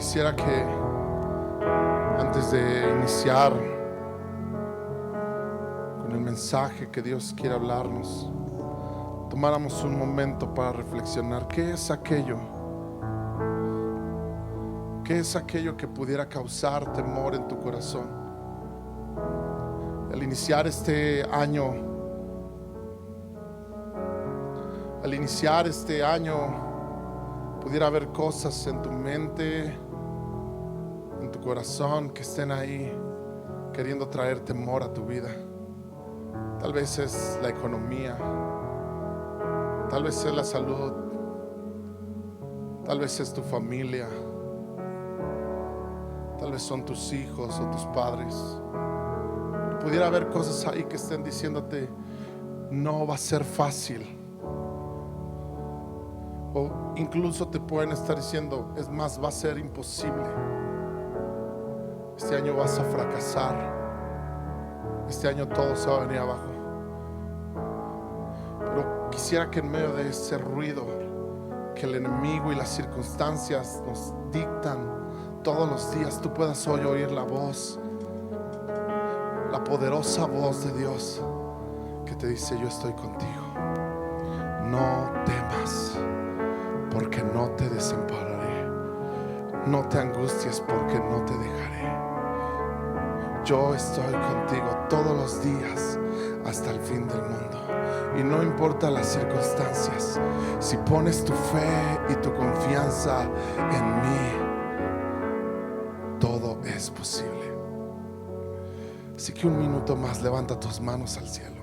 quisiera que antes de iniciar con el mensaje que Dios quiere hablarnos, tomáramos un momento para reflexionar. ¿Qué es aquello? ¿Qué es aquello que pudiera causar temor en tu corazón? Al iniciar este año, pudiera haber cosas en tu mente, en tu corazón, que estén ahí queriendo traer temor a tu vida. Tal vez es la economía, tal vez es la salud, tal vez es tu familia, tal vez son tus hijos o tus padres. Pudiera haber cosas ahí que estén diciéndote: no va a ser fácil. O incluso te pueden estar diciendo: es más, va a ser imposible. Este año vas a fracasar. Este año todo se va a venir abajo. Pero quisiera que en medio de ese ruido que el enemigo y las circunstancias nos dictan todos los días, tú puedas hoy oír la voz, la poderosa voz de Dios que te dice: yo estoy contigo. No temas, porque no te desampararé. No te angusties, porque no te dejaré. Yo estoy contigo todos los días hasta el fin del mundo. Y no importa las circunstancias, si pones tu fe y tu confianza en mí, todo es posible. Así que un minuto más, levanta tus manos al cielo.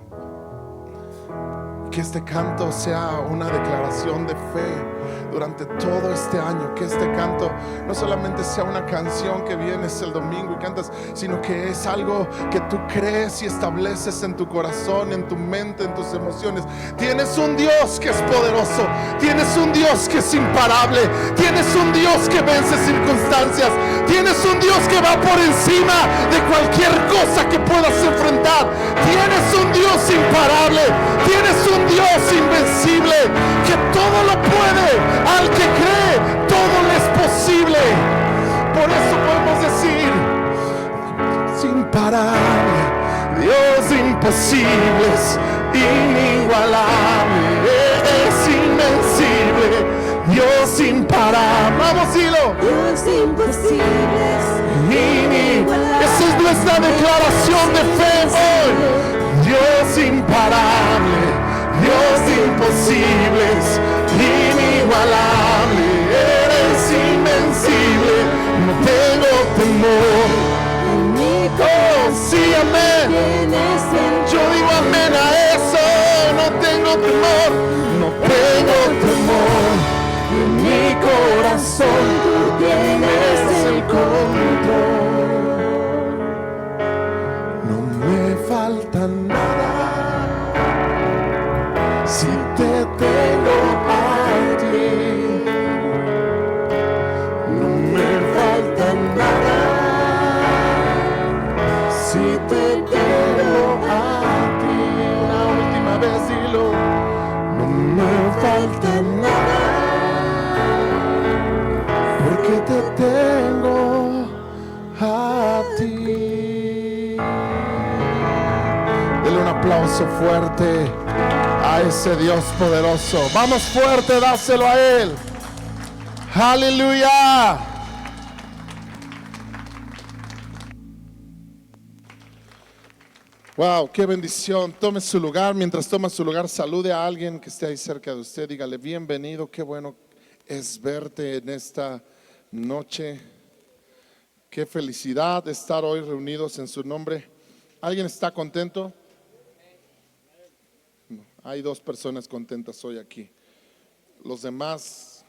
Que este canto sea una declaración de fe durante todo este año. Que este canto no solamente sea una canción que vienes el domingo y cantas, sino que es algo que tú crees y estableces en tu corazón, en tu mente, en tus emociones. Tienes un Dios que es poderoso, tienes un Dios que es imparable, tienes un Dios que vence circunstancias, tienes un Dios que va por encima de cualquier cosa que puedas enfrentar. Tienes un Dios imparable, tienes un Dios invencible, que todo lo puede. Al que cree, todo le es posible. Por eso podemos decir: es imparable, Dios de imposibles, inigualable, es invencible, Dios imparable. Vamos, dilo. Dios de imposibles, inigualable. Esa es nuestra declaración de fe hoy. Dios imparable, Dios de imposibles, inigualable, eres invencible. No tengo temor. Oh, sí, amén. Yo digo amén a eso. No tengo temor, no tengo temor. En mi corazón tú tienes el control. No me falta nada si te tengo a ti. No me falta nada si te tengo a ti. Una última vez dilo: no me falta nada, porque te tengo a ti. Dele un aplauso fuerte a ese Dios poderoso. Vamos fuerte, dáselo a Él. Aleluya. Wow, qué bendición. Tome su lugar. Mientras toma su lugar, salude a alguien que esté ahí cerca de usted. Dígale: bienvenido, qué bueno es verte en esta noche. Qué felicidad estar hoy reunidos en su nombre. ¿Alguien está contento? Hay dos personas contentas hoy aquí. Los demás,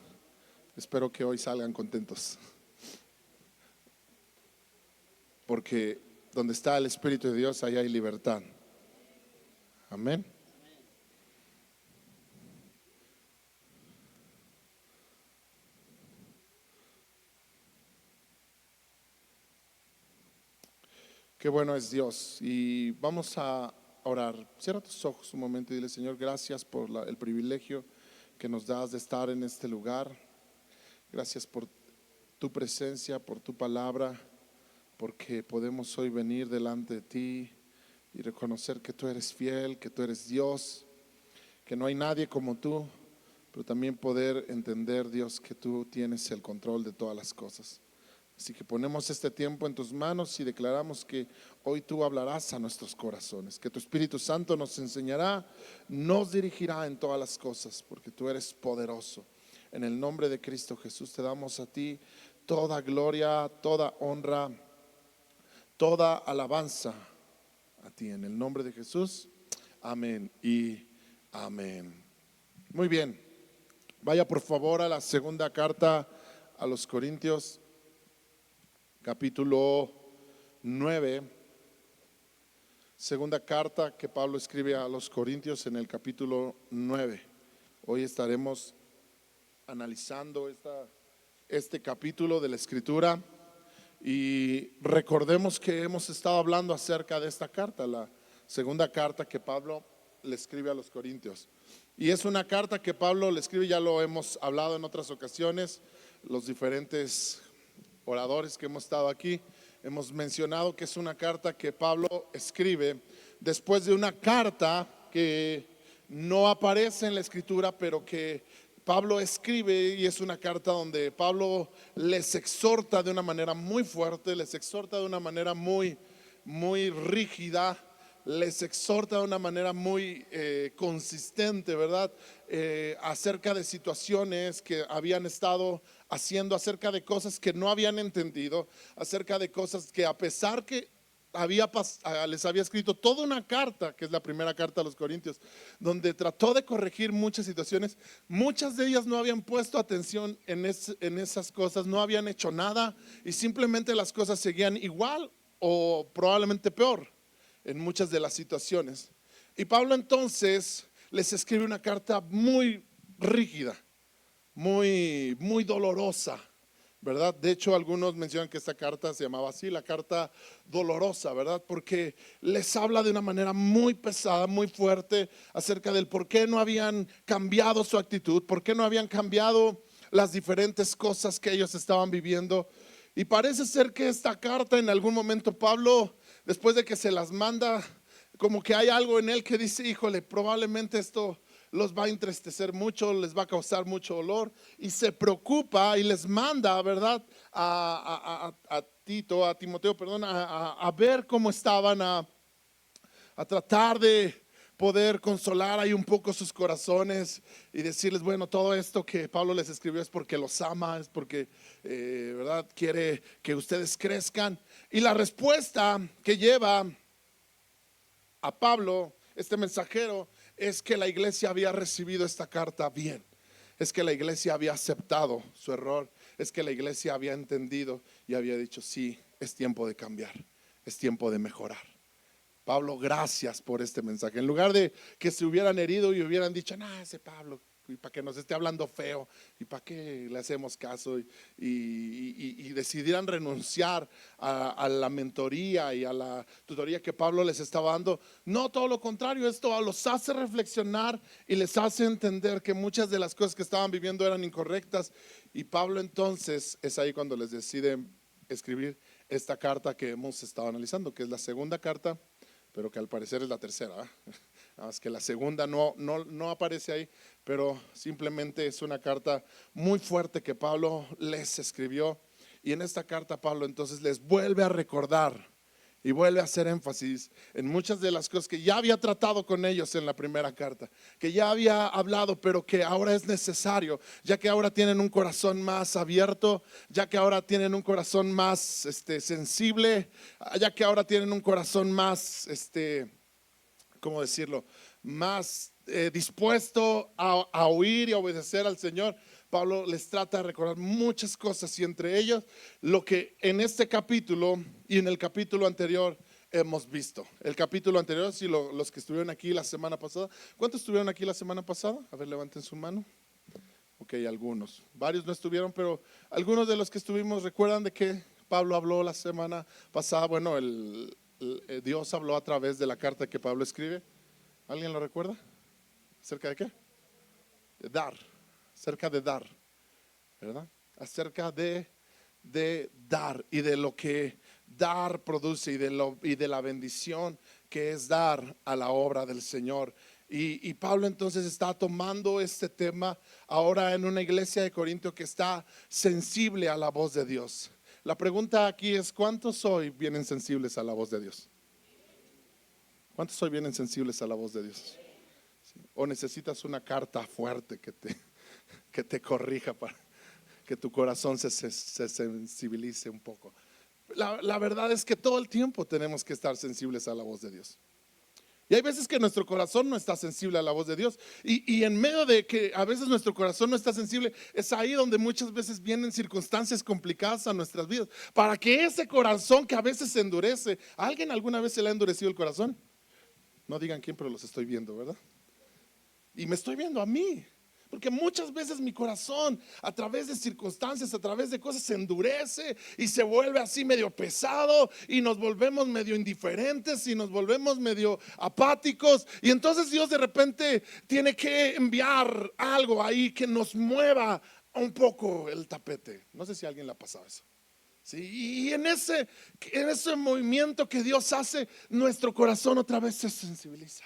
espero que hoy salgan contentos, porque donde está el Espíritu de Dios, ahí hay libertad. Amén. Qué bueno es Dios. Y vamos a orar. Cierra tus ojos un momento y dile: Señor, gracias por el privilegio que nos das de estar en este lugar. Gracias por tu presencia, por tu palabra, porque podemos hoy venir delante de ti y reconocer que tú eres fiel, que tú eres Dios, que no hay nadie como tú, pero también poder entender, Dios, que tú tienes el control de todas las cosas. Así que ponemos este tiempo en tus manos y declaramos que hoy tú hablarás a nuestros corazones, que tu Espíritu Santo nos enseñará, nos dirigirá en todas las cosas, porque tú eres poderoso. En el nombre de Cristo Jesús te damos a ti toda gloria, toda honra, toda alabanza a ti. En el nombre de Jesús, amén y amén. Muy bien, vaya por favor a la segunda carta a los Corintios, capítulo 9. Segunda carta que Pablo escribe a los Corintios en el capítulo 9. Hoy estaremos analizando este capítulo de la Escritura y recordemos que hemos estado hablando acerca de esta carta, la segunda carta que Pablo le escribe a los Corintios. Y es una carta que Pablo le escribe, ya lo hemos hablado en otras ocasiones, los diferentes oradores que hemos estado aquí, hemos mencionado que es una carta que Pablo escribe después de una carta que no aparece en la Escritura, pero que Pablo escribe, y es una carta donde Pablo les exhorta de una manera muy fuerte, les exhorta de una manera muy rígida, les exhorta de una manera muy consistente, ¿verdad? Acerca de situaciones que habían estado haciendo, acerca de cosas que no habían entendido, acerca de cosas que a pesar que les había escrito toda una carta, que es la primera carta a los Corintios, donde trató de corregir muchas situaciones, muchas de ellas no habían puesto atención en esas cosas, no habían hecho nada y simplemente las cosas seguían igual o probablemente peor en muchas de las situaciones. Y Pablo entonces les escribe una carta muy rígida, muy dolorosa, ¿verdad? De hecho, algunos mencionan que esta carta se llamaba así, la carta dolorosa, ¿verdad? Porque les habla de una manera muy pesada, muy fuerte acerca del por qué no habían cambiado su actitud, por qué no habían cambiado las diferentes cosas que ellos estaban viviendo. Y parece ser que esta carta en algún momento Pablo, después de que se las manda, como que hay algo en él que dice, híjole, probablemente esto los va a entristecer mucho, les va a causar mucho dolor, y se preocupa y les manda, ¿verdad? A Timoteo, perdón, a ver cómo estaban, a tratar de poder consolar ahí un poco sus corazones y decirles, bueno, todo esto que Pablo les escribió es porque los ama, es porque ¿verdad? Quiere que ustedes crezcan. Y la respuesta que lleva a Pablo, este mensajero, es que la iglesia había recibido esta carta bien, es que la iglesia había aceptado su error, es que la iglesia había entendido y había dicho, sí, es tiempo de cambiar, es tiempo de mejorar. Pablo, gracias por este mensaje. En lugar de que se hubieran herido y hubieran dicho, no, ese Pablo, y para que nos esté hablando feo, y para qué le hacemos caso, y decidieran renunciar a la mentoría y a la tutoría que Pablo les estaba dando. No, todo lo contrario, esto los hace reflexionar y les hace entender que muchas de las cosas que estaban viviendo eran incorrectas. Y Pablo entonces es ahí cuando les decide escribir esta carta que hemos estado analizando, que es la segunda carta, pero que al parecer es la tercera, ¿eh? Nada más que la segunda no aparece ahí, pero simplemente es una carta muy fuerte que Pablo les escribió. Y en esta carta Pablo entonces les vuelve a recordar y vuelve a hacer énfasis en muchas de las cosas que ya había tratado con ellos en la primera carta, que ya había hablado, pero que ahora es necesario, ya que ahora tienen un corazón más abierto, ya que ahora tienen un corazón más sensible, ya que ahora tienen un corazón más, ¿cómo decirlo? Más dispuesto a oír y a obedecer al Señor. Pablo les trata de recordar muchas cosas y entre ellos lo que en este capítulo y en el capítulo anterior hemos visto. El capítulo anterior, si los que estuvieron aquí la semana pasada, ¿cuántos estuvieron aquí la semana pasada? A ver, levanten su mano. Ok, algunos, varios no estuvieron, pero algunos de los que estuvimos recuerdan de que Pablo habló la semana pasada. Bueno, Dios habló a través de la carta que Pablo escribe. ¿Alguien lo recuerda? ¿Acerca de qué? De dar, acerca de dar, ¿verdad? Acerca de de dar y de lo que dar produce y de la bendición que es dar a la obra del Señor. Y Pablo entonces está tomando este tema ahora en una iglesia de Corinto que está sensible a la voz de Dios. La pregunta aquí es: ¿cuántos hoy vienen sensibles a la voz de Dios? ¿Cuántos hoy vienen sensibles a la voz de Dios? ¿Sí? ¿O necesitas una carta fuerte que te corrija para que tu corazón se sensibilice un poco? La verdad es que todo el tiempo tenemos que estar sensibles a la voz de Dios. Y hay veces que nuestro corazón no está sensible a la voz de Dios. Y en medio de que a veces nuestro corazón no está sensible, es ahí donde muchas veces vienen circunstancias complicadas a nuestras vidas. Para que ese corazón que a veces se endurece, ¿a alguien alguna vez se le ha endurecido el corazón? No digan quién, pero los estoy viendo, ¿verdad? Y me estoy viendo a mí. Porque muchas veces mi corazón, a través de circunstancias, a través de cosas, se endurece y se vuelve así medio pesado, y nos volvemos medio indiferentes y nos volvemos medio apáticos. Y entonces Dios de repente tiene que enviar algo ahí que nos mueva un poco el tapete. No sé si a alguien le ha pasado eso. Sí, y en ese movimiento que Dios hace, nuestro corazón otra vez se sensibiliza.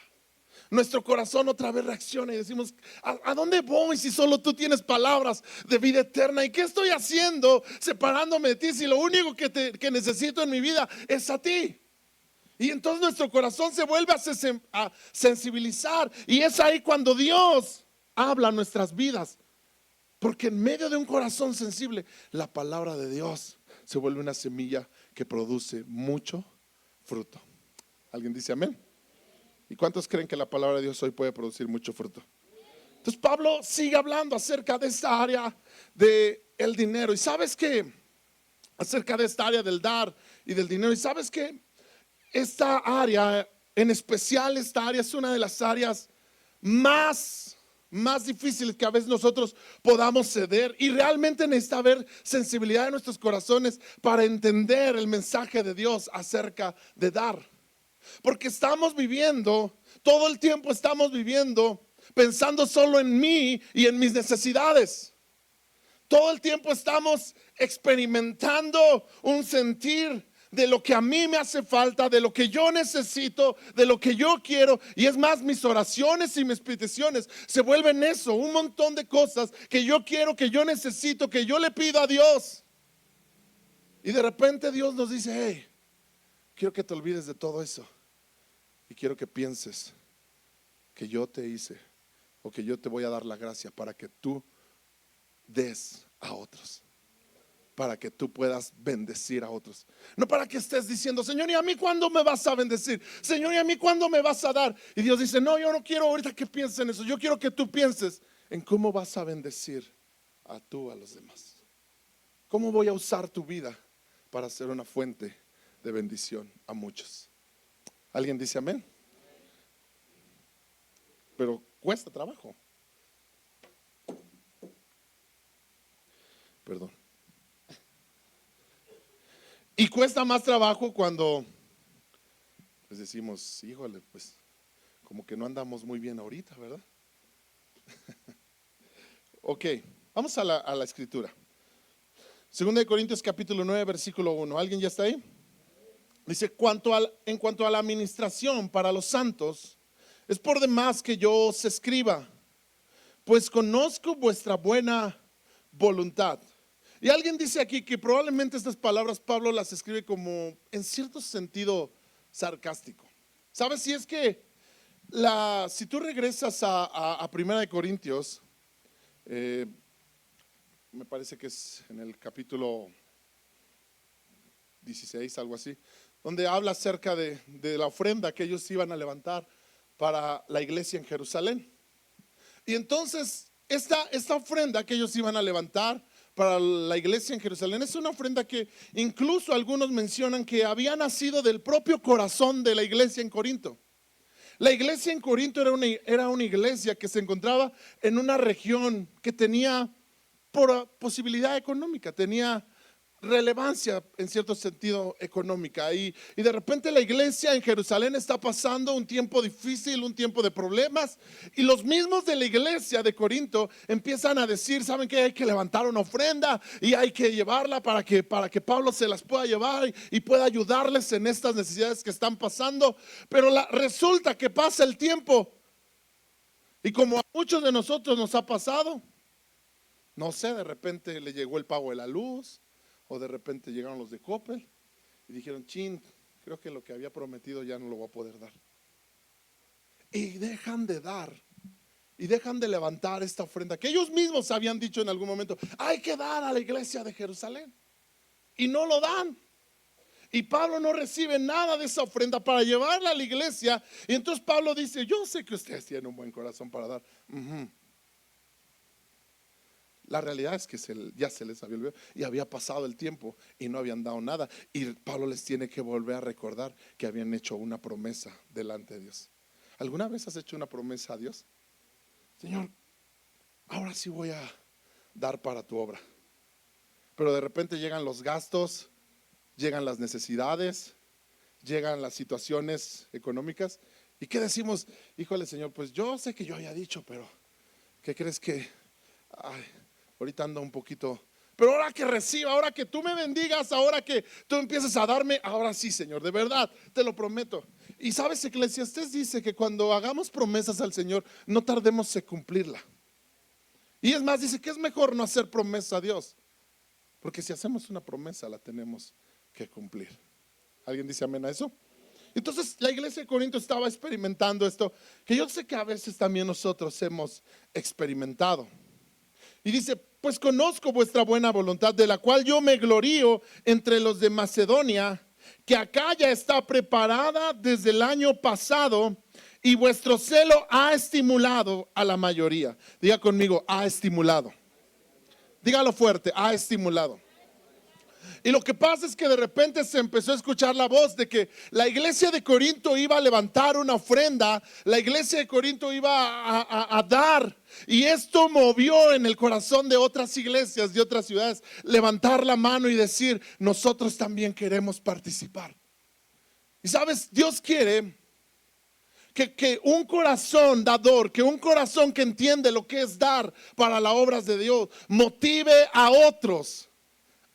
Nuestro corazón otra vez reacciona y decimos: ¿a dónde voy si solo tú tienes palabras de vida eterna? ¿Y qué estoy haciendo separándome de ti si lo único que necesito en mi vida es a ti? Y entonces nuestro corazón se vuelve a sensibilizar, y es ahí cuando Dios habla a nuestras vidas, porque en medio de un corazón sensible, la palabra de Dios se vuelve una semilla que produce mucho fruto. ¿Alguien dice amén? ¿Y cuántos creen que la palabra de Dios hoy puede producir mucho fruto? Entonces Pablo sigue hablando acerca de esta área del dinero. Y sabes que acerca de esta área del dar y del dinero. Y sabes que esta área, en especial esta área, es una de las áreas más difíciles que a veces nosotros podamos ceder. Y realmente necesita haber sensibilidad en nuestros corazones para entender el mensaje de Dios acerca de dar. Porque estamos viviendo, todo el tiempo estamos viviendo pensando solo en mí y en mis necesidades. Todo el tiempo estamos experimentando un sentir de lo que a mí me hace falta, de lo que yo necesito, de lo que yo quiero. Y es más, mis oraciones y mis peticiones se vuelven eso, un montón de cosas que yo quiero, que yo necesito, que yo le pido a Dios. Y de repente Dios nos dice: hey, quiero que te olvides de todo eso y quiero que pienses que yo te hice, o que yo te voy a dar la gracia para que tú des a otros, para que tú puedas bendecir a otros. No para que estés diciendo: Señor, ¿y a mí cuándo me vas a bendecir? Señor, ¿y a mí cuándo me vas a dar? Y Dios dice: no, yo no quiero ahorita que pienses en eso. Yo quiero que tú pienses en cómo vas a bendecir a los demás. ¿Cómo voy a usar tu vida para ser una fuente de bendición a muchos? ¿Alguien dice amén? Pero cuesta trabajo. Perdón. Y cuesta más trabajo cuando pues decimos: híjole, pues como que no andamos muy bien ahorita, ¿verdad? Ok, vamos a la escritura. 2 Corintios capítulo 9 versículo 1. ¿Alguien ya está ahí? Dice: en cuanto a la administración para los santos, es por demás que yo os escriba, pues conozco vuestra buena voluntad. Y alguien dice aquí que probablemente estas palabras Pablo las escribe como en cierto sentido sarcástico. ¿Sabes? Si es que si tú regresas a 1 Corintios, me parece que es en el capítulo 16, algo así, donde habla acerca de la ofrenda que ellos iban a levantar para la iglesia en Jerusalén. Y entonces esta ofrenda que ellos iban a levantar para la iglesia en Jerusalén es una ofrenda que incluso algunos mencionan que había nacido del propio corazón de la iglesia en Corinto. La iglesia en Corinto era una iglesia que se encontraba en una región que tenía por posibilidad económica, tenía relevancia en cierto sentido económica y de repente la iglesia en Jerusalén está pasando un tiempo difícil, un tiempo de problemas, y los mismos de la iglesia de Corinto empiezan a decir, ¿saben qué? Hay que levantar una ofrenda y hay que llevarla para que Pablo se las pueda llevar y pueda ayudarles en estas necesidades que están pasando. Pero resulta que pasa el tiempo y como a muchos de nosotros nos ha pasado, no sé, de repente le llegó el pago de la luz, o de repente llegaron los de Coppel y dijeron, chin, creo que lo que había prometido ya no lo voy a poder dar. Y dejan de dar, y dejan de levantar esta ofrenda que ellos mismos habían dicho en algún momento, hay que dar a la iglesia de Jerusalén. Y no lo dan. Y Pablo no recibe nada de esa ofrenda para llevarla a la iglesia. Y entonces Pablo dice, yo sé que ustedes tienen un buen corazón para dar. La realidad es que ya se les había olvidado y había pasado el tiempo y no habían dado nada. Y Pablo les tiene que volver a recordar que habían hecho una promesa delante de Dios. ¿Alguna vez has hecho una promesa a Dios? Señor, ahora sí voy a dar para tu obra. Pero de repente llegan los gastos, llegan las necesidades, llegan las situaciones económicas. ¿Y qué decimos? Híjole, Señor, pues yo sé que yo había dicho, pero ¿qué crees que? Ahorita ando un poquito, pero ahora que reciba, ahora que tú me bendigas, ahora que tú empieces a darme, ahora sí, Señor, de verdad, te lo prometo. Y sabes, Eclesiastés dice que cuando hagamos promesas al Señor, no tardemos en cumplirla. Y es más, dice que es mejor no hacer promesa a Dios, porque si hacemos una promesa la tenemos que cumplir. ¿Alguien dice amén a eso? Entonces la iglesia de Corinto estaba experimentando esto, que yo sé que a veces también nosotros hemos experimentado. Y dice, pues conozco vuestra buena voluntad, de la cual yo me glorío entre los de Macedonia, que Acaya está preparada desde el año pasado, y vuestro celo ha estimulado a la mayoría. Diga conmigo, ha estimulado. Dígalo fuerte, ha estimulado. Y lo que pasa es que de repente se empezó a escuchar la voz de que la iglesia de Corinto iba a levantar una ofrenda, la iglesia de Corinto iba a dar, y esto movió en el corazón de otras iglesias, de otras ciudades, levantar la mano y decir, nosotros también queremos participar. Y sabes, Dios quiere que un corazón dador, que un corazón que entiende lo que es dar para las obras de Dios, motive a otros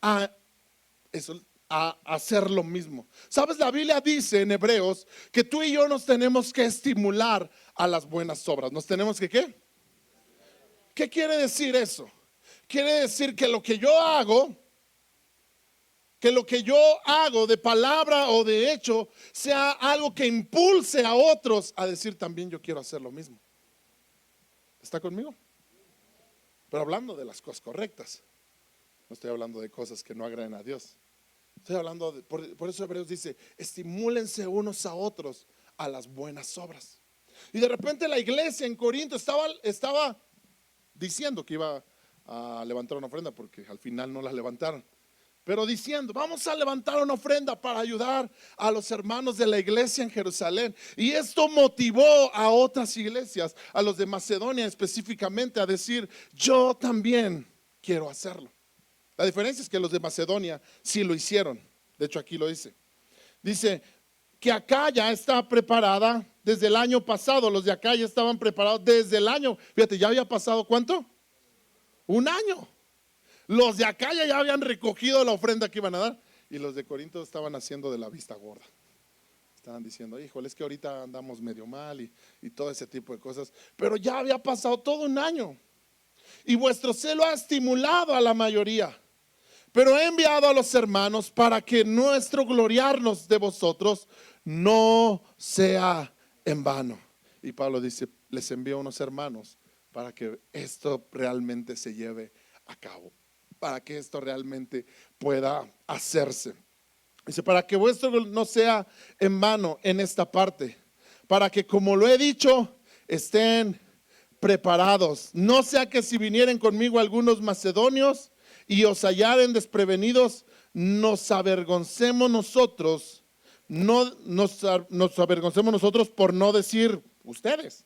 a hacer lo mismo. Sabes, la Biblia dice en Hebreos que tú y yo nos tenemos que estimular a las buenas obras. ¿Nos tenemos que qué? ¿Qué quiere decir eso? Quiere decir que lo que yo hago de palabra o de hecho sea algo que impulse a otros a decir también yo quiero hacer lo mismo. ¿Está conmigo? Pero hablando de las cosas correctas. No estoy hablando de cosas que no agraden a Dios. Estoy hablando por eso Hebreos dice, estimúlense unos a otros a las buenas obras. Y de repente la iglesia en Corinto estaba diciendo que iba a levantar una ofrenda, porque al final no la levantaron. Pero diciendo, vamos a levantar una ofrenda para ayudar a los hermanos de la iglesia en Jerusalén. Y esto motivó a otras iglesias, a los de Macedonia específicamente, a decir, yo también quiero hacerlo. La diferencia es que los de Macedonia sí lo hicieron. De hecho aquí lo dice. Dice que Acaya está preparada desde el año pasado. Los de Acaya estaban preparados desde el año. Fíjate, ya había pasado ¿cuánto? Un año. Los de Acaya ya habían recogido la ofrenda que iban a dar. Y los de Corinto estaban haciendo de la vista gorda. Estaban diciendo, híjole, es que ahorita andamos medio mal y todo ese tipo de cosas. Pero ya había pasado todo un año. Y vuestro celo ha estimulado a la mayoría. Pero he enviado a los hermanos para que nuestro gloriarnos de vosotros no sea en vano. Y Pablo dice, les envío unos hermanos para que esto realmente se lleve a cabo, para que esto realmente pueda hacerse. Dice, para que vuestro no sea en vano en esta parte, para que como lo he dicho, estén preparados. No sea que si vinieren conmigo algunos macedonios y os hallaren desprevenidos, nos avergoncemos nosotros, nos avergoncemos nosotros por no decir ustedes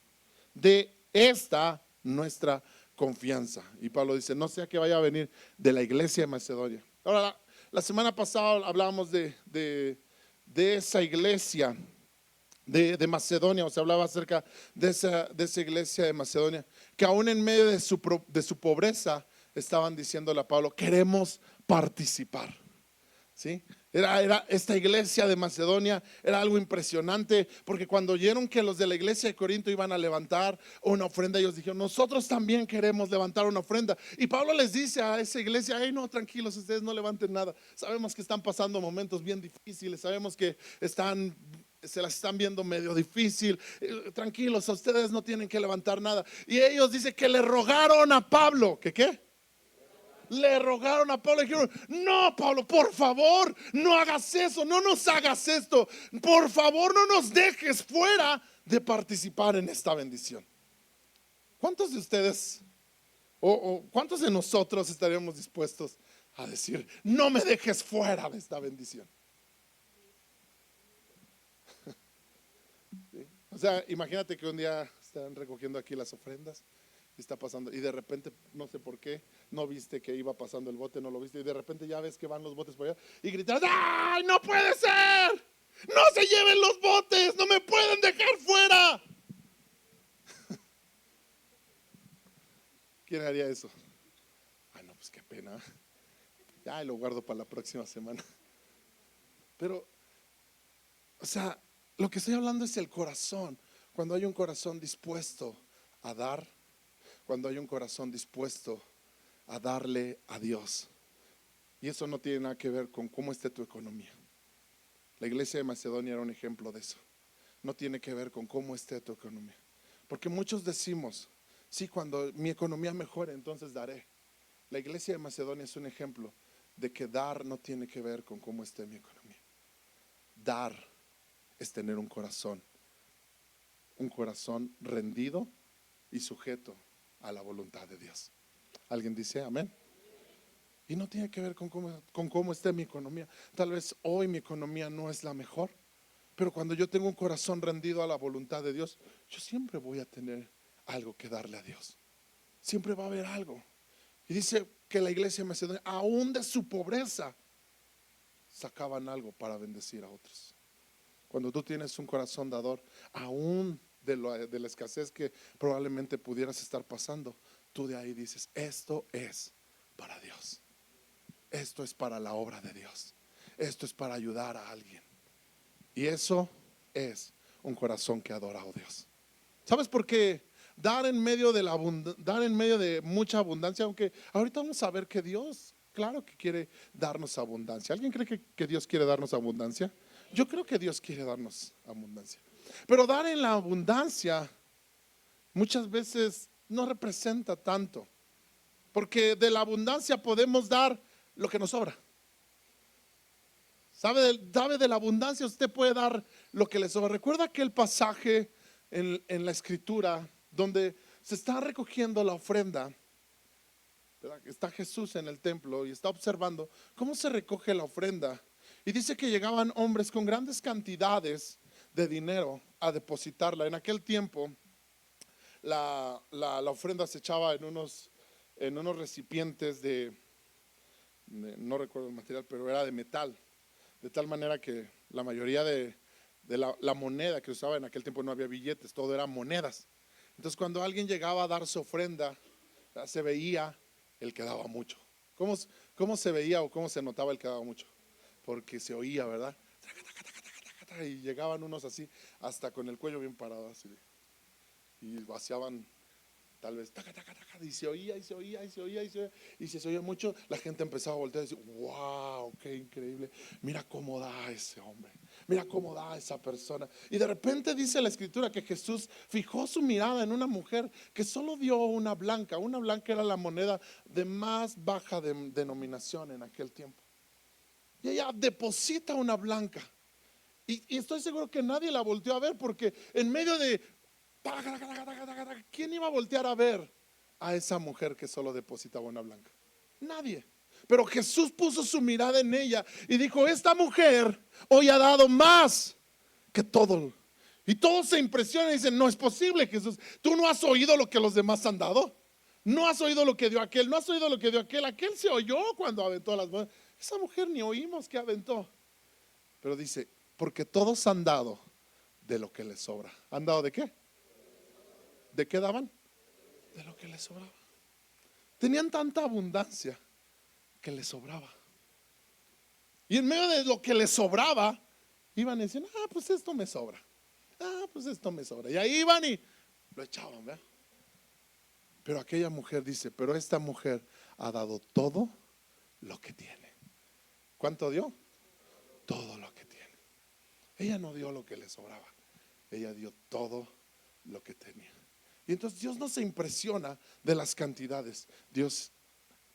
de esta nuestra confianza. Y Pablo dice, no sea que vaya a venir de la iglesia de Macedonia. Ahora, La semana pasada hablábamos de esa iglesia de Macedonia, o sea, hablaba acerca de esa iglesia de Macedonia, que aún en medio de su pobreza estaban diciéndole a Pablo: queremos participar. ¿Sí? Era esta iglesia de Macedonia, era algo impresionante, porque cuando oyeron que los de la iglesia de Corinto iban a levantar una ofrenda, ellos dijeron: nosotros también queremos levantar una ofrenda. Y Pablo les dice a esa iglesia: hey, no, tranquilos, ustedes no levanten nada. Sabemos que están pasando momentos bien difíciles, sabemos que se las están viendo medio difícil, tranquilos, a ustedes no tienen que levantar nada. Y ellos dicen que le rogaron a Pablo, ¿qué? Le rogaron a Pablo y dijeron: no, Pablo, por favor, no hagas eso, no nos hagas esto, por favor, no nos dejes fuera de participar en esta bendición. ¿Cuántos de ustedes o cuántos de nosotros estaríamos dispuestos a decir: no me dejes fuera de esta bendición? ¿Sí? O sea, imagínate que un día están recogiendo aquí las ofrendas y está pasando, y de repente, no sé por qué, no viste que iba pasando el bote, no lo viste, y de repente ya ves que van los botes por allá y gritas: ¡ay, no puede ser! ¡No se lleven los botes! ¡No me pueden dejar fuera! ¿Quién haría eso? Ay, no, pues qué pena. Ya lo guardo para la próxima semana. Pero, o sea, lo que estoy hablando es el corazón. Cuando hay un corazón dispuesto a dar, cuando hay un corazón dispuesto a darle a Dios. Y eso no tiene nada que ver con cómo esté tu economía. La iglesia de Macedonia era un ejemplo de eso. No tiene que ver con cómo esté tu economía. Porque muchos decimos: sí, cuando mi economía mejore, entonces daré. La iglesia de Macedonia es un ejemplo de que dar no tiene que ver con cómo esté mi economía. Dar es tener un corazón rendido y sujeto a la voluntad de Dios. ¿Alguien dice amén? Y no tiene que ver con cómo esté mi economía. Tal vez hoy mi economía no es la mejor, pero cuando yo tengo un corazón rendido a la voluntad de Dios, yo siempre voy a tener algo que darle a Dios. Siempre va a haber algo. Y dice que la iglesia de Macedonia, aún de su pobreza, sacaban algo para bendecir a otros. Cuando tú tienes un corazón dador, aún de la escasez que probablemente pudieras estar pasando, tú de ahí dices: esto es para Dios, esto es para la obra de Dios, esto es para ayudar a alguien. Y eso es un corazón que adora a Dios. ¿Sabes por qué? Dar en medio de mucha abundancia, aunque ahorita vamos a ver que Dios, claro que quiere darnos abundancia. ¿Alguien cree que Dios quiere darnos abundancia? Yo creo que Dios quiere darnos abundancia. Pero dar en la abundancia muchas veces no representa tanto, porque de la abundancia podemos dar lo que nos sobra. ¿Sabe de la abundancia usted puede dar lo que le sobra? ¿Recuerda aquel pasaje en la escritura donde se está recogiendo la ofrenda? ¿Verdad? Está Jesús en el templo y está observando cómo se recoge la ofrenda. Y dice que llegaban hombres con grandes cantidades de dinero a depositarla. En aquel tiempo la ofrenda se echaba en unos recipientes no recuerdo el material, pero era de metal. De tal manera que la mayoría de la moneda que usaba en aquel tiempo, no había billetes, todo eran monedas. Entonces cuando alguien llegaba a dar su ofrenda, se veía el que daba mucho. ¿Cómo se veía o cómo se notaba el que daba mucho? Porque se oía, ¿verdad? Y llegaban unos así, hasta con el cuello bien parado así, y vaciaban tal vez, y se oía, y se oía, y se oía, y si se oía mucho, la gente empezaba a voltear y decir: wow, qué increíble, mira cómo da ese hombre, mira cómo da esa persona. Y de repente dice la escritura que Jesús fijó su mirada en una mujer que solo dio una blanca era la moneda de más baja denominación en aquel tiempo. Y ella deposita una blanca. Y estoy seguro que nadie la volteó a ver, porque en medio de ¿quién iba a voltear a ver a esa mujer que solo depositaba una blanca? Nadie. Pero Jesús puso su mirada en ella y dijo: esta mujer hoy ha dado más que todo. Y todos se impresionan y dicen: no es posible, Jesús, tú no has oído lo que los demás han dado. No has oído lo que dio aquel, no has oído lo que dio aquel. Aquel se oyó cuando aventó las manos. Esa mujer ni oímos que aventó. Pero dice, porque todos han dado de lo que les sobra. ¿Han dado de qué? ¿De qué daban? De lo que les sobraba. Tenían tanta abundancia que les sobraba. Y en medio de lo que les sobraba, iban diciendo, pues esto me sobra. Pues esto me sobra. Y ahí iban y lo echaban, ¿verdad? Pero aquella mujer dice, pero esta mujer ha dado todo lo que tiene. ¿Cuánto dio? Todo lo que tiene. Ella no dio lo que le sobraba. Ella dio todo lo que tenía. Y entonces Dios no se impresiona de las cantidades. Dios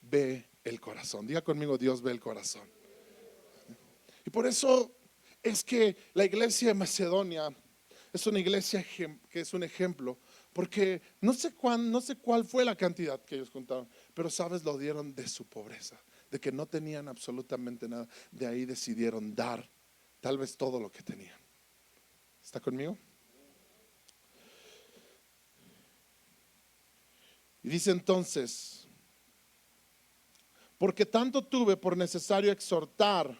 ve el corazón. Diga conmigo, Dios ve el corazón. Y por eso es que la iglesia de Macedonia es una iglesia que es un ejemplo, porque no sé cuál fue la cantidad que ellos contaron, pero sabes, lo dieron de su pobreza, de que no tenían absolutamente nada. De ahí decidieron dar tal vez todo lo que tenían. ¿Está conmigo? Y dice entonces, porque tanto tuve por necesario exhortar.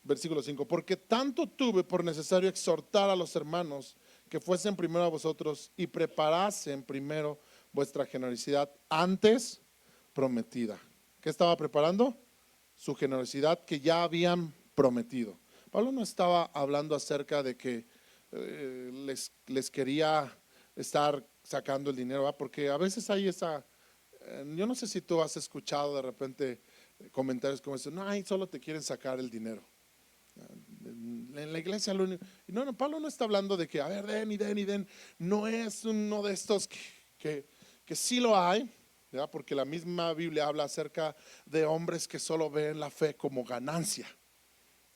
Versículo 5, porque tanto tuve por necesario exhortar a los hermanos que fuesen primero a vosotros y preparasen primero vuestra generosidad antes prometida. ¿Qué estaba preparando? Su generosidad que ya habían prometido. Pablo no estaba hablando acerca de que les quería estar sacando el dinero, ¿verdad? Porque a veces hay esa, yo no sé si tú has escuchado de repente comentarios como eso, no, solo te quieren sacar el dinero. En la iglesia no, Pablo no está hablando de que a ver, den y den y den. No es uno de estos que sí lo hay, ¿verdad? Porque la misma Biblia habla acerca de hombres que solo ven la fe como ganancia,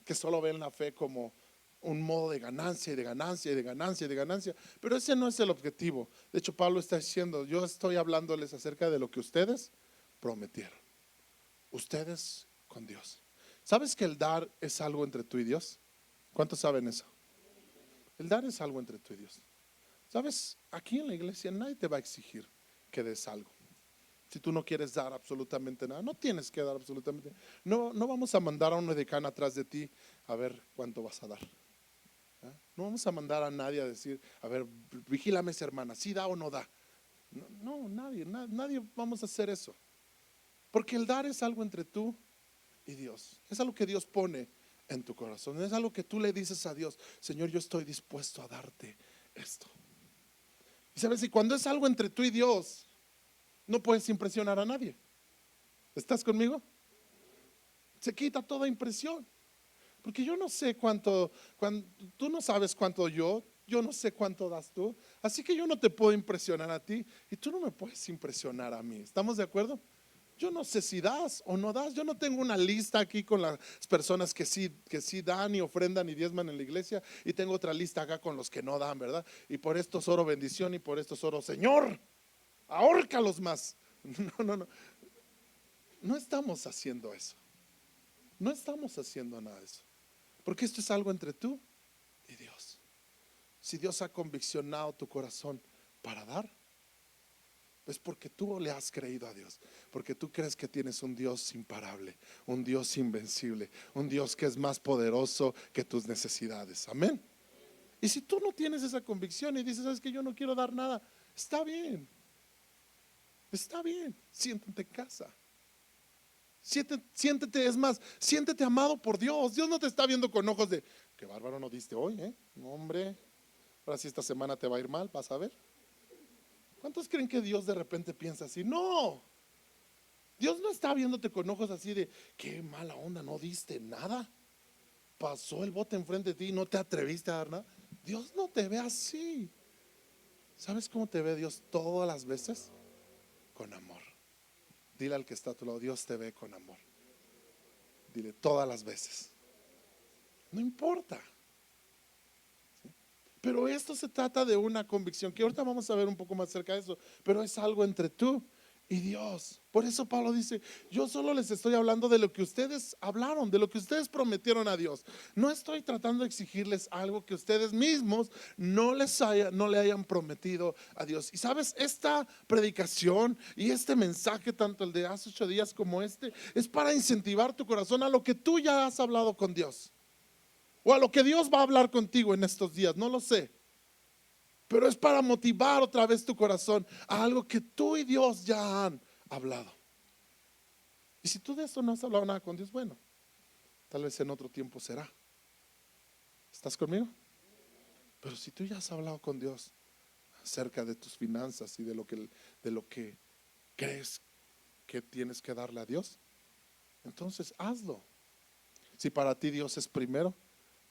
que solo ven la fe como un modo de ganancia y de ganancia y de ganancia y de ganancia. Pero ese no es el objetivo. De hecho, Pablo está diciendo, yo estoy hablándoles acerca de lo que ustedes prometieron, ustedes con Dios. ¿Sabes que el dar es algo entre tú y Dios? ¿Cuántos saben eso? El dar es algo entre tú y Dios. ¿Sabes? Aquí en la iglesia nadie te va a exigir que des algo. Si tú no quieres dar absolutamente nada, no tienes que dar absolutamente nada. No vamos a mandar a un edecán atrás de ti a ver cuánto vas a dar. No vamos a mandar a nadie a decir, a ver, vigílame esa hermana, si da o no da. No, nadie vamos a hacer eso. Porque el dar es algo entre tú y Dios. Es algo que Dios pone en tu corazón. Es algo que tú le dices a Dios, Señor, yo estoy dispuesto a darte esto. Y sabes, y cuando es algo entre tú y Dios, no puedes impresionar a nadie. ¿Estás conmigo? Se quita toda impresión. Porque yo no sé cuánto, tú no sabes cuánto yo no sé cuánto das tú. Así que yo no te puedo impresionar a ti y tú no me puedes impresionar a mí. ¿Estamos de acuerdo? Yo no sé si das o no das. Yo no tengo una lista aquí con las personas que sí dan y ofrendan y diezman en la iglesia, y tengo otra lista acá con los que no dan, ¿verdad? Y por estos oro bendición y por estos oro Señor, ahórcalos más. No. No estamos haciendo eso. No estamos haciendo nada de eso. Porque esto es algo entre tú y Dios. Si Dios ha conviccionado tu corazón para dar, es porque tú le has creído a Dios, porque tú crees que tienes un Dios imparable, un Dios invencible, un Dios que es más poderoso que tus necesidades. Amén. Y si tú no tienes esa convicción y dices, sabes que yo no quiero dar nada, está bien, siéntate en casa. Siéntete, es más, siéntete amado por Dios. Dios no te está viendo con ojos de, qué bárbaro no diste hoy, no, hombre, ahora sí esta semana te va a ir mal, vas a ver. ¿Cuántos creen que Dios de repente piensa así? No, Dios no está viéndote con ojos así de, qué mala onda, no diste nada, pasó el bote enfrente de ti y no te atreviste a dar nada. Dios no te ve así. ¿Sabes cómo te ve Dios todas las veces? Con amor. Dile al que está a tu lado, Dios te ve con amor. Dile, todas las veces. No importa. ¿Sí? Pero esto se trata de una convicción, que ahorita vamos a ver un poco más cerca de eso, pero es algo entre tú y Dios. Por eso Pablo dice, yo solo les estoy hablando de lo que ustedes hablaron, de lo que ustedes prometieron a Dios. No estoy tratando de exigirles algo que ustedes mismos no le hayan prometido a Dios. Y sabes, esta predicación y este mensaje, tanto el de hace 8 días como este, es para incentivar tu corazón a lo que tú ya has hablado con Dios, o a lo que Dios va a hablar contigo en estos días, no lo sé. Pero es para motivar otra vez tu corazón a algo que tú y Dios ya han hablado. Y si tú de eso no has hablado nada con Dios, bueno, tal vez en otro tiempo será. ¿Estás conmigo? Pero si tú ya has hablado con Dios acerca de tus finanzas y de lo que crees que tienes que darle a Dios, entonces hazlo. Si para ti Dios es primero,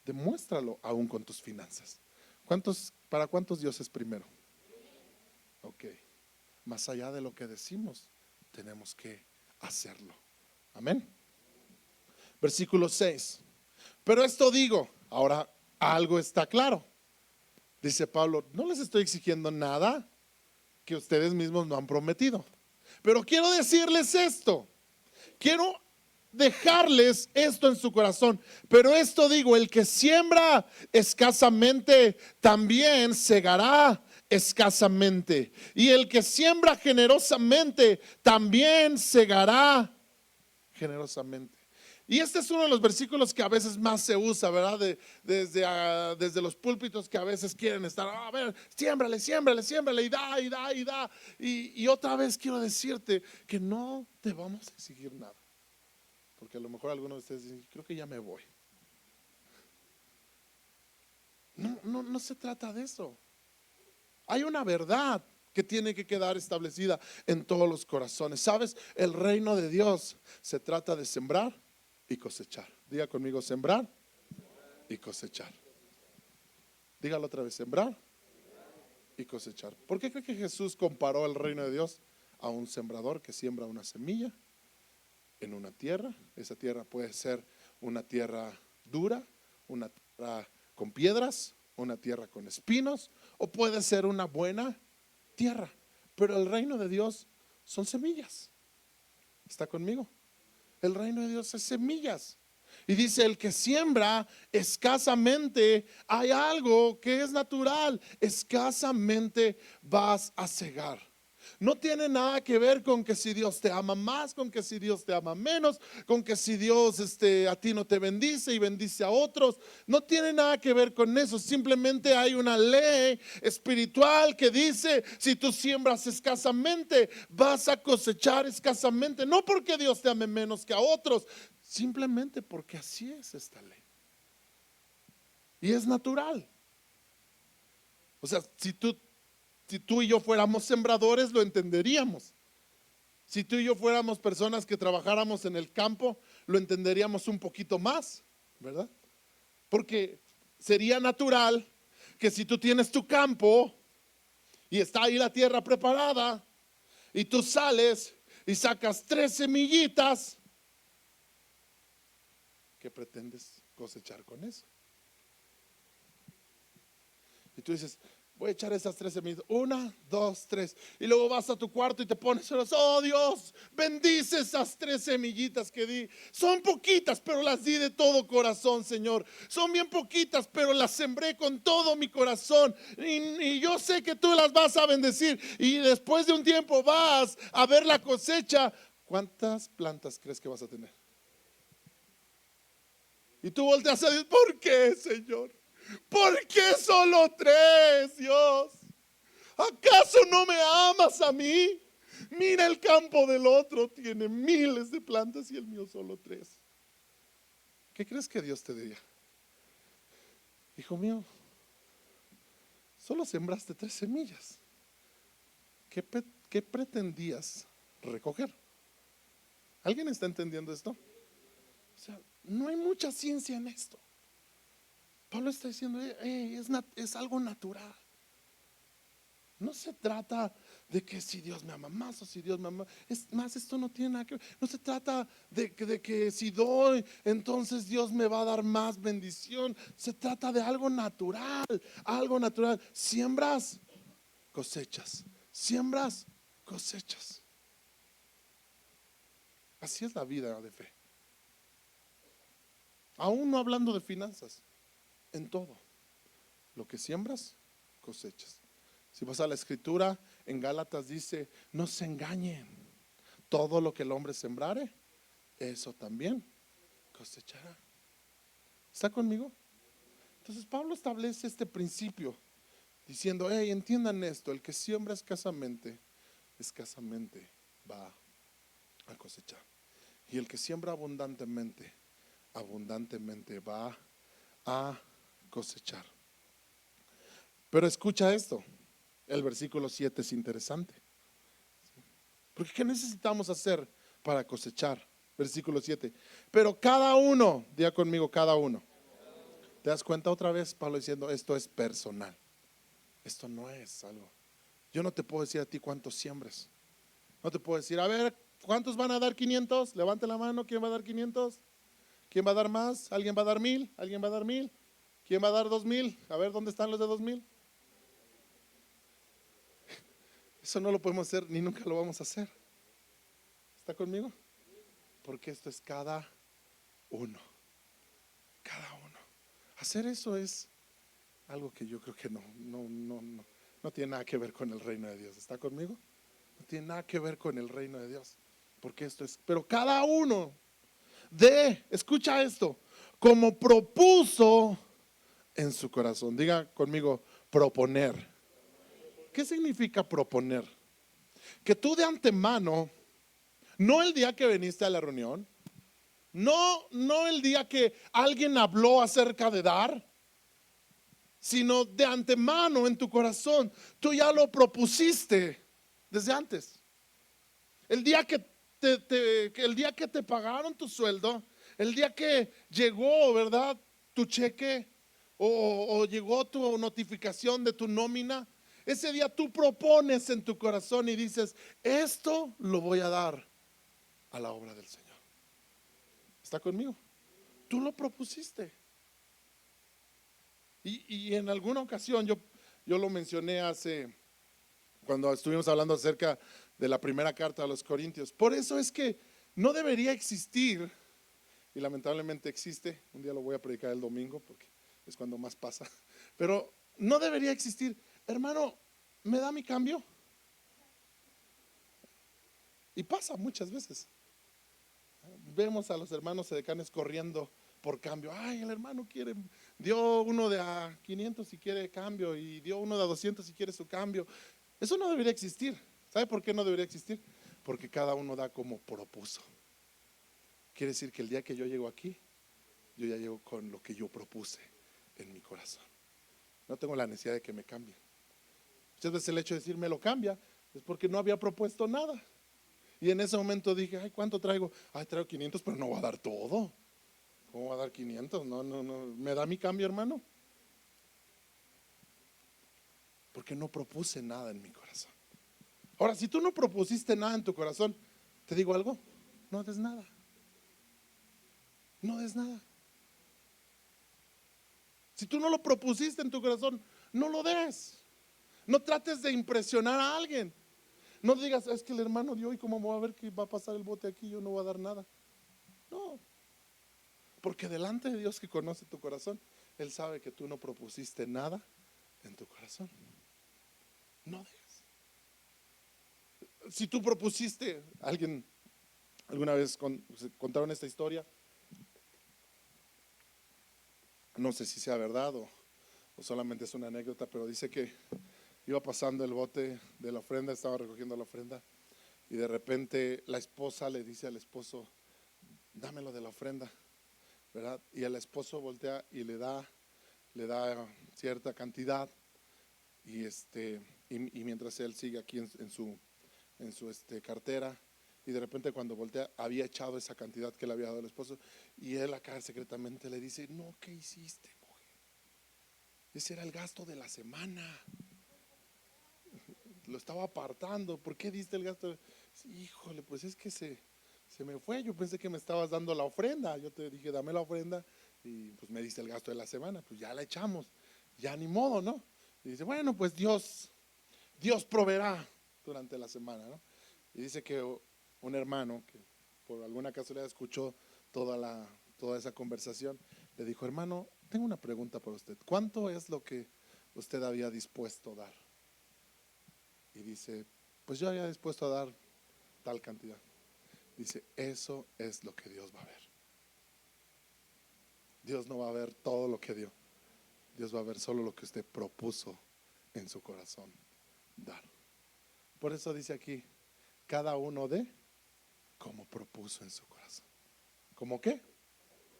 demuéstralo aún con tus finanzas. ¿Para cuántos Dios es primero? Ok, más allá de lo que decimos, tenemos que hacerlo. Amén. Versículo 6. Pero esto digo, ahora algo está claro. Dice Pablo, no les estoy exigiendo nada que ustedes mismos no han prometido. Pero quiero decirles esto. Quiero dejarles esto en su corazón. Pero esto digo, el que siembra escasamente también segará escasamente. Y el que siembra generosamente también segará generosamente. Y este es uno de los versículos que a veces más se usa, ¿verdad? Desde los púlpitos, que a veces quieren estar, a ver, siémbrale, siémbrale, siémbrale, y da, y da, y da. Y otra vez quiero decirte que no te vamos a exigir nada. Porque a lo mejor algunos de ustedes dicen, creo que ya me voy. No se trata de eso. Hay una verdad que tiene que quedar establecida en todos los corazones. ¿Sabes? El reino de Dios se trata de sembrar y cosechar. Diga conmigo, sembrar y cosechar. Dígalo otra vez, sembrar y cosechar. ¿Por qué cree que Jesús comparó el reino de Dios a un sembrador que siembra una semilla en una tierra? Esa tierra puede ser una tierra dura, una tierra con piedras, una tierra con espinos, o puede ser una buena tierra. Pero el reino de Dios son semillas. ¿Está conmigo? El reino de Dios es semillas. Y dice, el que siembra escasamente, hay algo que es natural, escasamente vas a cegar. No tiene nada que ver con que si Dios te ama más, con que si Dios te ama menos, con que si Dios a ti no te bendice y bendice a otros. No tiene nada que ver con eso. Simplemente hay una ley espiritual que dice, si tú siembras escasamente, vas a cosechar escasamente. No porque Dios te ame menos que a otros, simplemente porque así es esta ley. Y es natural. O sea, si tú y yo fuéramos sembradores, lo entenderíamos. Si tú y yo fuéramos personas que trabajáramos en el campo, lo entenderíamos un poquito más, ¿verdad? Porque sería natural que si tú tienes tu campo y está ahí la tierra preparada y tú sales y sacas 3 semillitas, ¿qué pretendes cosechar con eso? Y tú dices, voy a echar esas 3 semillas, 1, 2, 3. Y luego vas a tu cuarto y te pones, oh Dios, bendice esas 3 semillitas que di. Son poquitas, pero las di de todo corazón, Señor. Son bien poquitas, pero las sembré con todo mi corazón. Y yo sé que tú las vas a bendecir. Y después de un tiempo vas a ver la cosecha. ¿Cuántas plantas crees que vas a tener? Y tú volteas a decir, ¿por qué, Señor? ¿Por qué solo 3, Dios? ¿Acaso no me amas a mí? Mira, el campo del otro tiene miles de plantas y el mío solo 3. ¿Qué crees que Dios te diría? Hijo mío, solo sembraste 3 semillas. ¿Qué pretendías recoger? ¿Alguien está entendiendo esto? O sea, no hay mucha ciencia en esto. Pablo está diciendo, es algo natural. No se trata de que si Dios me ama más o si Dios me ama más, esto no tiene nada que ver. No se trata de que si doy, entonces Dios me va a dar más bendición. Se trata de algo natural, algo natural. Siembras, cosechas. Siembras, cosechas. Así es la vida de fe. Aún no hablando de finanzas, en todo. Lo que siembras, cosechas. Si vas a la escritura, en Gálatas dice, no se engañen. Todo lo que el hombre sembrare, eso también cosechará. ¿Está conmigo? Entonces Pablo establece este principio diciendo, hey, entiendan esto, el que siembra escasamente va a cosechar. Y el que siembra abundantemente va a cosechar. Pero escucha esto, el versículo 7 es interesante. Porque ¿qué necesitamos hacer para cosechar? Versículo 7. Pero cada uno, diga conmigo, cada uno. ¿Te das cuenta otra vez? Pablo diciendo, esto es personal. Esto no es algo. Yo no te puedo decir a ti cuántos siembres. No te puedo decir, a ver, ¿cuántos van a dar 500? Levante la mano, ¿quién va a dar 500? ¿Quién va a dar más? ¿Alguien va a dar 1000? ¿Alguien va a dar 1000? ¿Quién va a dar 2000? A ver, ¿dónde están los de 2000? Eso no lo podemos hacer ni nunca lo vamos a hacer. ¿Está conmigo? Porque esto es cada uno. Cada uno. Hacer eso es algo que yo creo que no tiene nada que ver con el reino de Dios. ¿Está conmigo? No tiene nada que ver con el reino de Dios. Porque esto es, pero cada uno escucha esto, como propuso en su corazón. Diga conmigo, proponer. ¿Qué significa proponer? Que tú de antemano, no el día que viniste a la reunión, no el día que alguien habló acerca de dar, sino de antemano en tu corazón, tú ya lo propusiste desde antes. El día que te pagaron tu sueldo, el día que llegó, ¿verdad?, tu cheque o llegó tu notificación de tu nómina, ese día tú propones en tu corazón y dices, esto lo voy a dar a la obra del Señor. ¿Está conmigo? Tú lo propusiste. Y en alguna ocasión yo lo mencioné cuando estuvimos hablando acerca de la primera carta a los Corintios. Por eso es que no debería existir, y lamentablemente existe, un día lo voy a predicar el domingo porque es cuando más pasa, pero no debería existir, hermano, ¿me da mi cambio? Y pasa muchas veces. Vemos a los hermanos edecanes corriendo por cambio. Ay, el hermano dio uno de a 500 si quiere cambio y dio uno de a 200 si quiere su cambio. Eso no debería existir. ¿Sabe por qué no debería existir? Porque cada uno da como propuso. Quiere decir que el día que yo llego aquí, yo ya llego con lo que yo propuse en mi corazón. No tengo la necesidad de que me cambie. Muchas veces el hecho de decir me lo cambia es porque no había propuesto nada. Y en ese momento dije, ay, ¿cuánto traigo? Ay, traigo 500, pero no voy a dar todo. ¿Cómo va a dar 500? No. ¿Me da mi cambio, hermano? Porque no propuse nada en mi corazón. Ahora, si tú no propusiste nada en tu corazón, te digo algo, no des nada. No des nada. Si tú no lo propusiste en tu corazón, no lo des. No trates de impresionar a alguien. No digas, es que el hermano dio y cómo voy a ver que va a pasar el bote aquí, yo no voy a dar nada. No. Porque delante de Dios que conoce tu corazón, Él sabe que tú no propusiste nada en tu corazón. No dejes. Si tú propusiste, alguna vez contaron esta historia, no sé si sea verdad o solamente es una anécdota, pero dice que iba pasando el bote de la ofrenda, estaba recogiendo la ofrenda y de repente la esposa le dice al esposo, dámelo de la ofrenda, ¿verdad? Y el esposo voltea y le da cierta cantidad y mientras él sigue aquí en su cartera, y de repente cuando voltea había echado esa cantidad que le había dado el esposo y él acá secretamente le dice, no, ¿qué hiciste, mujer? Ese era el gasto de la semana, lo estaba apartando. ¿Por qué diste el gasto? Híjole, pues es que se me fue, yo pensé que me estabas dando la ofrenda, yo te dije dame la ofrenda y pues me diste el gasto de la semana, pues ya la echamos, ya ni modo, ¿no? Y dice, bueno, pues Dios proveerá durante la semana, ¿no? Y dice que un hermano por alguna casualidad escuchó toda esa conversación, le dijo: hermano, tengo una pregunta para usted. ¿Cuánto es lo que usted había dispuesto a dar? Y dice: pues yo había dispuesto a dar tal cantidad. Dice: eso es lo que Dios va a ver. Dios no va a ver todo lo que dio. Dios va a ver solo lo que usted propuso en su corazón dar. Por eso dice aquí: cada uno dé como propuso en su corazón. ¿Cómo qué?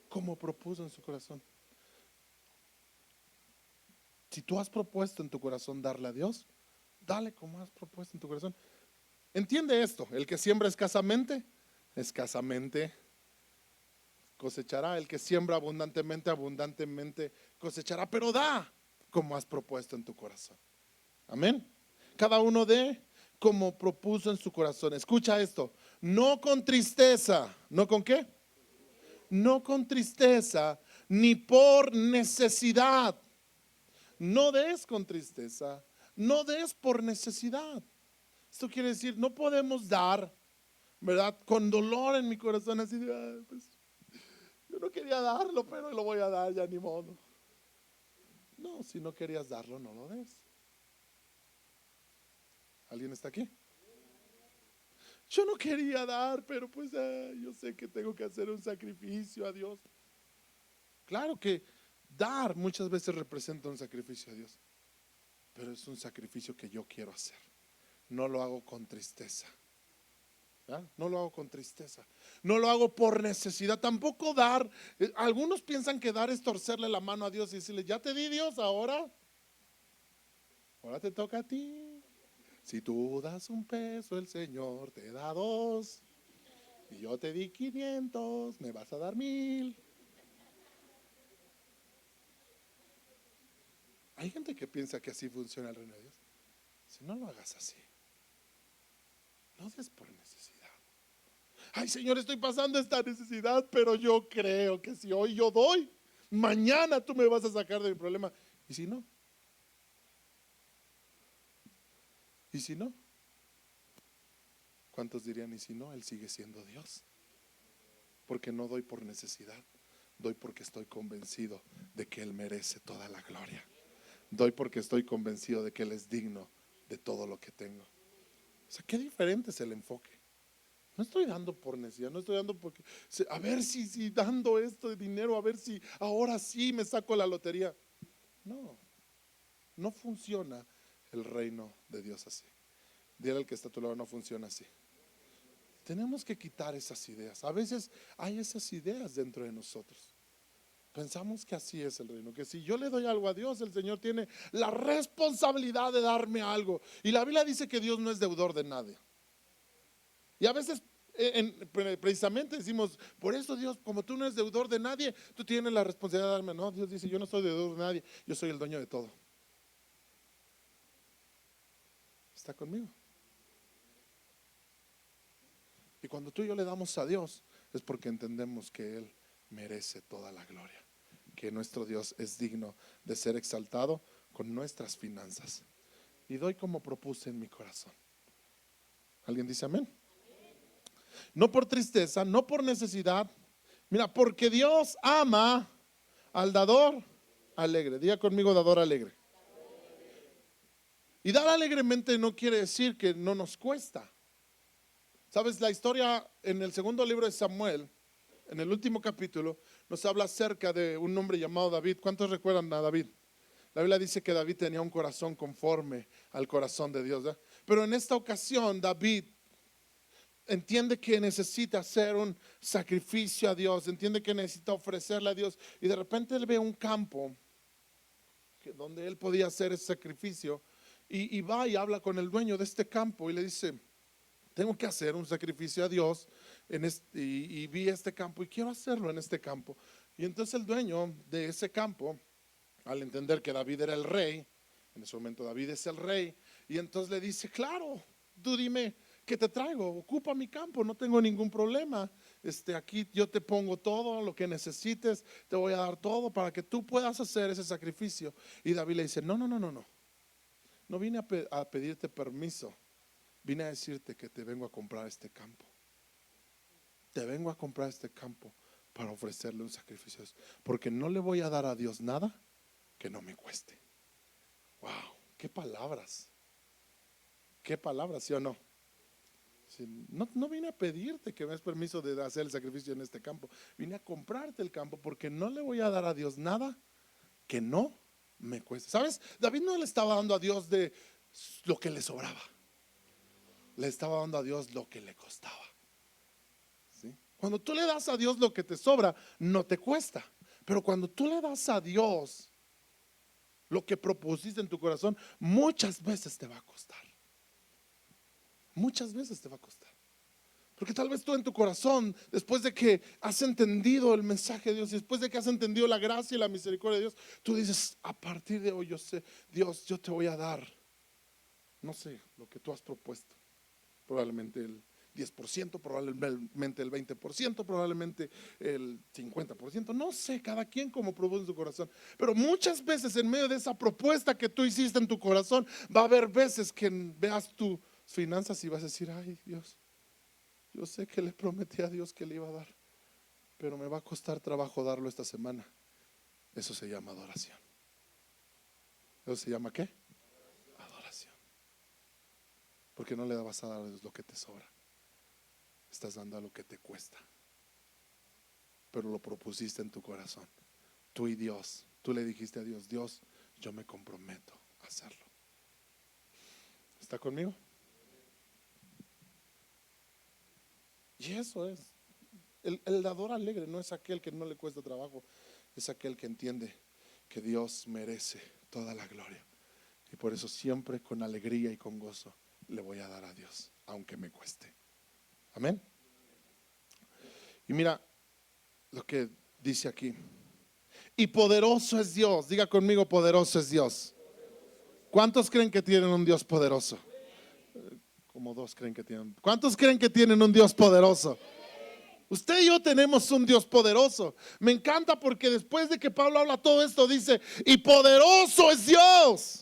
Como propuso en su corazón. Si tú has propuesto en tu corazón darle a Dios, dale como has propuesto en tu corazón. Entiende esto: el que siembra escasamente cosechará. El que siembra abundantemente cosechará. Pero da como has propuesto en tu corazón. Amén. Cada uno dé como propuso en su corazón. Escucha esto: no con tristeza. ¿No con qué? No con tristeza, ni por necesidad. No des con tristeza, no des por necesidad. Esto quiere decir, no podemos dar, ¿verdad?, con dolor en mi corazón, así de: pues, yo no quería darlo, pero lo voy a dar, ya ni modo. No, si no querías darlo, no lo des. ¿Alguien está aquí? Yo no quería dar, pero pues yo sé que tengo que hacer un sacrificio a Dios. Claro que dar muchas veces representa un sacrificio a Dios, pero es un sacrificio que yo quiero hacer. No lo hago con tristeza. ¿Ya? No lo hago con tristeza. No lo hago por necesidad. Tampoco dar. Algunos piensan que dar es torcerle la mano a Dios y decirle: ya te di, Dios, ahora te toca a ti. Si tú das un peso, el Señor te da 2. Y yo te di 500, me vas a dar 1000. Hay gente que piensa que así funciona el reino de Dios. Si no lo hagas así, no des por necesidad. Ay, Señor, estoy pasando esta necesidad, pero yo creo que si hoy yo doy, mañana tú me vas a sacar de mi problema. ¿Y si no? ¿Y si no? ¿Cuántos dirían: y si no? Él sigue siendo Dios. Porque no doy por necesidad, doy porque estoy convencido de que Él merece toda la gloria. Doy porque estoy convencido de que Él es digno de todo lo que tengo. O sea, qué diferente es el enfoque. No estoy dando por necesidad, no estoy dando porque a ver si dando esto de dinero, a ver si ahora sí me saco la lotería. No, no funciona el reino de Dios así. Dile al que está a tu lado: no funciona así. Tenemos que quitar esas ideas. A veces hay esas ideas dentro de nosotros. Pensamos que así es el reino, que si yo le doy algo a Dios, el Señor tiene la responsabilidad de darme algo. Y la Biblia dice que Dios no es deudor de nadie. Y a veces precisamente decimos: por eso Dios, como tú no eres deudor de nadie, tú tienes la responsabilidad de darme. No, Dios dice: yo no soy deudor de nadie, yo soy el dueño de todo. ¿Está conmigo? Y cuando tú y yo le damos a Dios, es porque entendemos que Él merece toda la gloria, que nuestro Dios es digno de ser exaltado con nuestras finanzas. Y doy como propuse en mi corazón. ¿Alguien dice amén? No por tristeza, no por necesidad. Mira, porque Dios ama al dador alegre. Diga conmigo: dador alegre. Y dar alegremente no quiere decir que no nos cuesta. Sabes, la historia en el segundo libro de Samuel, en el último capítulo, nos habla acerca de un hombre llamado David. ¿Cuántos recuerdan a David? La Biblia dice que David tenía un corazón conforme al corazón de Dios, ¿verdad? Pero en esta ocasión David entiende que necesita hacer un sacrificio a Dios, entiende que necesita ofrecerle a Dios, y de repente él ve un campo donde él podía hacer ese sacrificio, y va y habla con el dueño de este campo y le dice: tengo que hacer un sacrificio a Dios y vi este campo y quiero hacerlo en este campo. Y entonces el dueño de ese campo, al entender que David era el rey, en ese momento David es el rey, y entonces le dice: claro, tú dime qué te traigo, ocupa mi campo, no tengo ningún problema. Aquí yo te pongo todo lo que necesites, te voy a dar todo para que tú puedas hacer ese sacrificio. Y David le dice: no vine a pedirte permiso, vine a decirte que te vengo a comprar este campo. te vengo a comprar este campo para ofrecerle un sacrificio a Dios, porque no le voy a dar a Dios nada que no me cueste. Wow, qué palabras, ¿sí o no? No vine a pedirte que me des permiso de hacer el sacrificio en este campo. Vine a comprarte el campo porque no le voy a dar a Dios nada que no me cueste. ¿Sabes? David no le estaba dando a Dios de lo que le sobraba. Le estaba dando a Dios lo que le costaba. ¿Sí? Cuando tú le das a Dios lo que te sobra, no te cuesta. Pero cuando tú le das a Dios lo que propusiste en tu corazón, muchas veces te va a costar. Muchas veces te va a costar. Porque tal vez tú en tu corazón, después de que has entendido el mensaje de Dios, y después de que has entendido la gracia y la misericordia de Dios, tú dices, a partir de hoy yo sé, Dios, yo te voy a dar, no sé, lo que tú has propuesto. Probablemente el 10%, probablemente el 20%, probablemente el 50%, no sé, cada quien como propuso en su corazón. Pero muchas veces en medio de esa propuesta que tú hiciste en tu corazón, va a haber veces que veas tus finanzas y vas a decir, ay Dios, yo sé que le prometí a Dios que le iba a dar, pero me va a costar trabajo darlo esta semana. Eso se llama adoración. ¿Eso se llama qué? Adoración. Porque no le vas a dar a Dios lo que te sobra, estás dando a lo que te cuesta, pero lo propusiste en tu corazón. Tú y Dios, tú le dijiste a Dios, Dios, yo me comprometo a hacerlo. ¿Está conmigo? Y eso es el dador alegre. No es aquel que no le cuesta trabajo, es aquel que entiende que Dios merece toda la gloria, y por eso siempre con alegría y con gozo le voy a dar a Dios, aunque me cueste. Amén. Y mira lo que dice aquí: y poderoso es Dios. Diga conmigo, poderoso es Dios. ¿Cuántos creen que tienen un Dios poderoso? Como dos creen que tienen. ¿Cuántos creen que tienen un Dios poderoso? Usted y yo tenemos un Dios poderoso. Me encanta porque después de que Pablo habla todo esto, dice, y poderoso es Dios.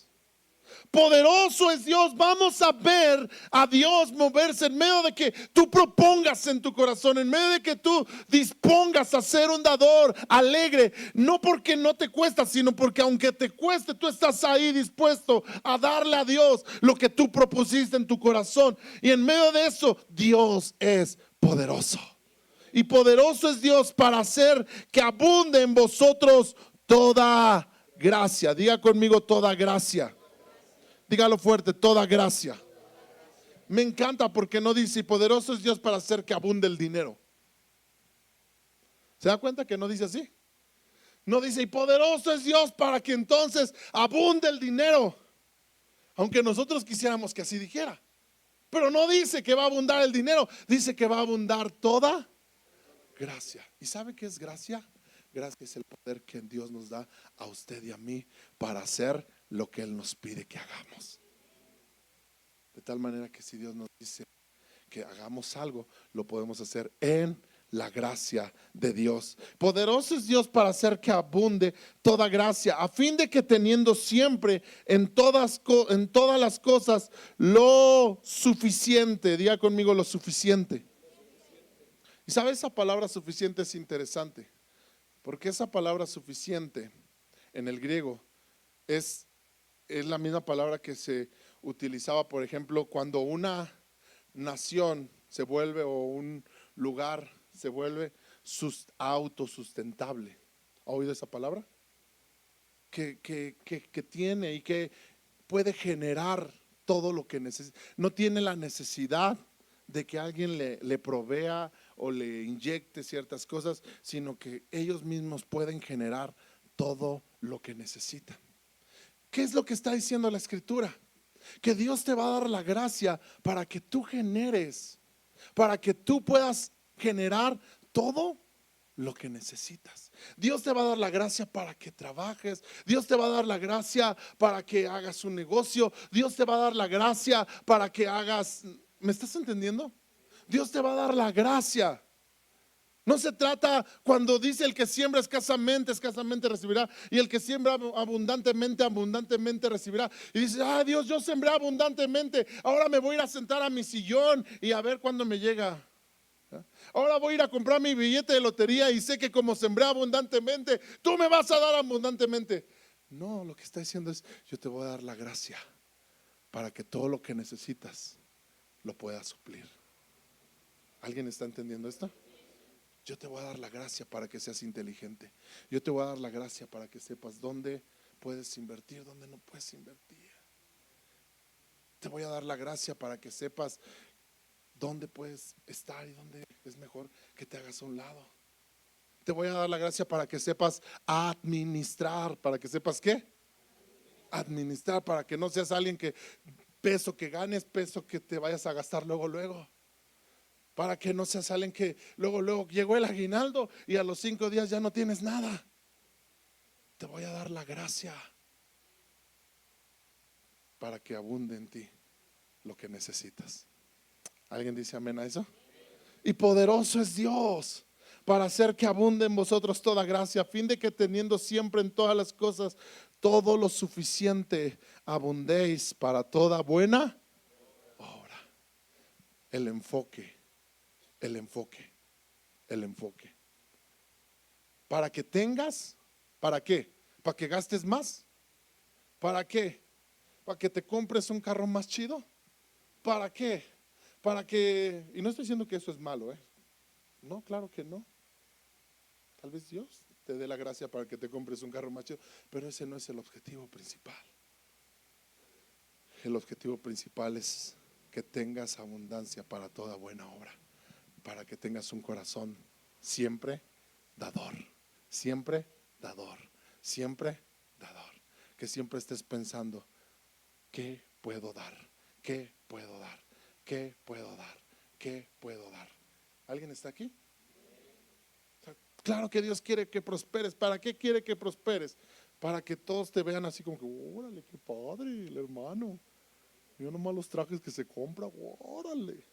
Poderoso es Dios. Vamos a ver a Dios moverse en medio de que tú propongas en tu corazón, en medio de que tú dispongas a ser un dador alegre, no porque no te cuesta, sino porque aunque te cueste, tú estás ahí dispuesto a darle a Dios lo que tú propusiste en tu corazón. Y en medio de eso, Dios es poderoso. Y poderoso es Dios para hacer que abunde en vosotros toda gracia. Diga conmigo, toda gracia. Dígalo fuerte, toda gracia. Me encanta porque no dice, y poderoso es Dios para hacer que abunde el dinero. ¿Se da cuenta que no dice así? No dice, y poderoso es Dios para que entonces abunde el dinero. Aunque nosotros quisiéramos que así dijera. Pero no dice que va a abundar el dinero, dice que va a abundar toda gracia. ¿Y sabe qué es gracia? Gracia es el poder que Dios nos da a usted y a mí para hacer lo que Él nos pide que hagamos. De tal manera que si Dios nos dice que hagamos algo, lo podemos hacer en la gracia de Dios. Poderoso es Dios para hacer que abunde toda gracia, a fin de que teniendo siempre en todas las cosas lo suficiente. Diga conmigo, lo suficiente. Y sabe, esa palabra suficiente es interesante, porque esa palabra suficiente en el griego es la misma palabra que se utilizaba, por ejemplo, cuando una nación se vuelve, o un lugar se vuelve autosustentable. ¿Ha oído esa palabra? Que tiene y que puede generar todo lo que necesita. No tiene la necesidad de que alguien le provea o le inyecte ciertas cosas, sino que ellos mismos pueden generar todo lo que necesitan. ¿Qué es lo que está diciendo la Escritura? Que Dios te va a dar la gracia para que tú generes, para que tú puedas generar todo lo que necesitas. Dios te va a dar la gracia para que trabajes. Dios te va a dar la gracia para que hagas un negocio. Dios te va a dar la gracia para que hagas, ¿me estás entendiendo? Dios te va a dar la gracia. No se trata cuando dice el que siembra escasamente recibirá, y el que siembra abundantemente recibirá. Y dice, Dios, yo sembré abundantemente, ahora me voy a ir a sentar a mi sillón y a ver cuándo me llega Ahora voy a ir a comprar mi billete de lotería y sé que como sembré abundantemente, tú me vas a dar abundantemente. No, lo que está diciendo es, yo te voy a dar la gracia para que todo lo que necesitas lo puedas suplir. ¿Alguien está entendiendo esto? Yo te voy a dar la gracia para que seas inteligente. Yo te voy a dar la gracia para que sepas dónde puedes invertir, dónde no puedes invertir. Te voy a dar la gracia para que sepas dónde puedes estar y dónde es mejor que te hagas a un lado. Te voy a dar la gracia para que sepas administrar. ¿Para que sepas qué? Administrar, para que no seas alguien que peso que ganes, peso que te vayas a gastar luego. Para que no seas alguien que luego llegó el aguinaldo y a los 5 días ya no tienes nada. Te voy a dar la gracia para que abunde en ti lo que necesitas. ¿Alguien dice amén a eso? Y poderoso es Dios para hacer que abunde en vosotros toda gracia, a fin de que teniendo siempre en todas las cosas todo lo suficiente, abundéis para toda buena obra. El enfoque. Para que tengas, ¿para qué? ¿Para que gastes más? ¿Para qué? ¿Para que te compres un carro más chido? ¿Para qué? Para que, y no estoy diciendo que eso es malo, no, claro que no. Tal vez Dios te dé la gracia para que te compres un carro más chido, pero ese no es el objetivo principal. El objetivo principal es que tengas abundancia para toda buena obra, para que tengas un corazón siempre dador, siempre dador, siempre dador. Que siempre estés pensando, ¿qué puedo dar? ¿Qué puedo dar? ¿Qué puedo dar? ¿Qué puedo dar? ¿Alguien está aquí? Claro que Dios quiere que prosperes. ¿Para qué quiere que prosperes? Para que todos te vean así como que, órale, qué padre el hermano. Mira nomás los trajes que se compra, órale.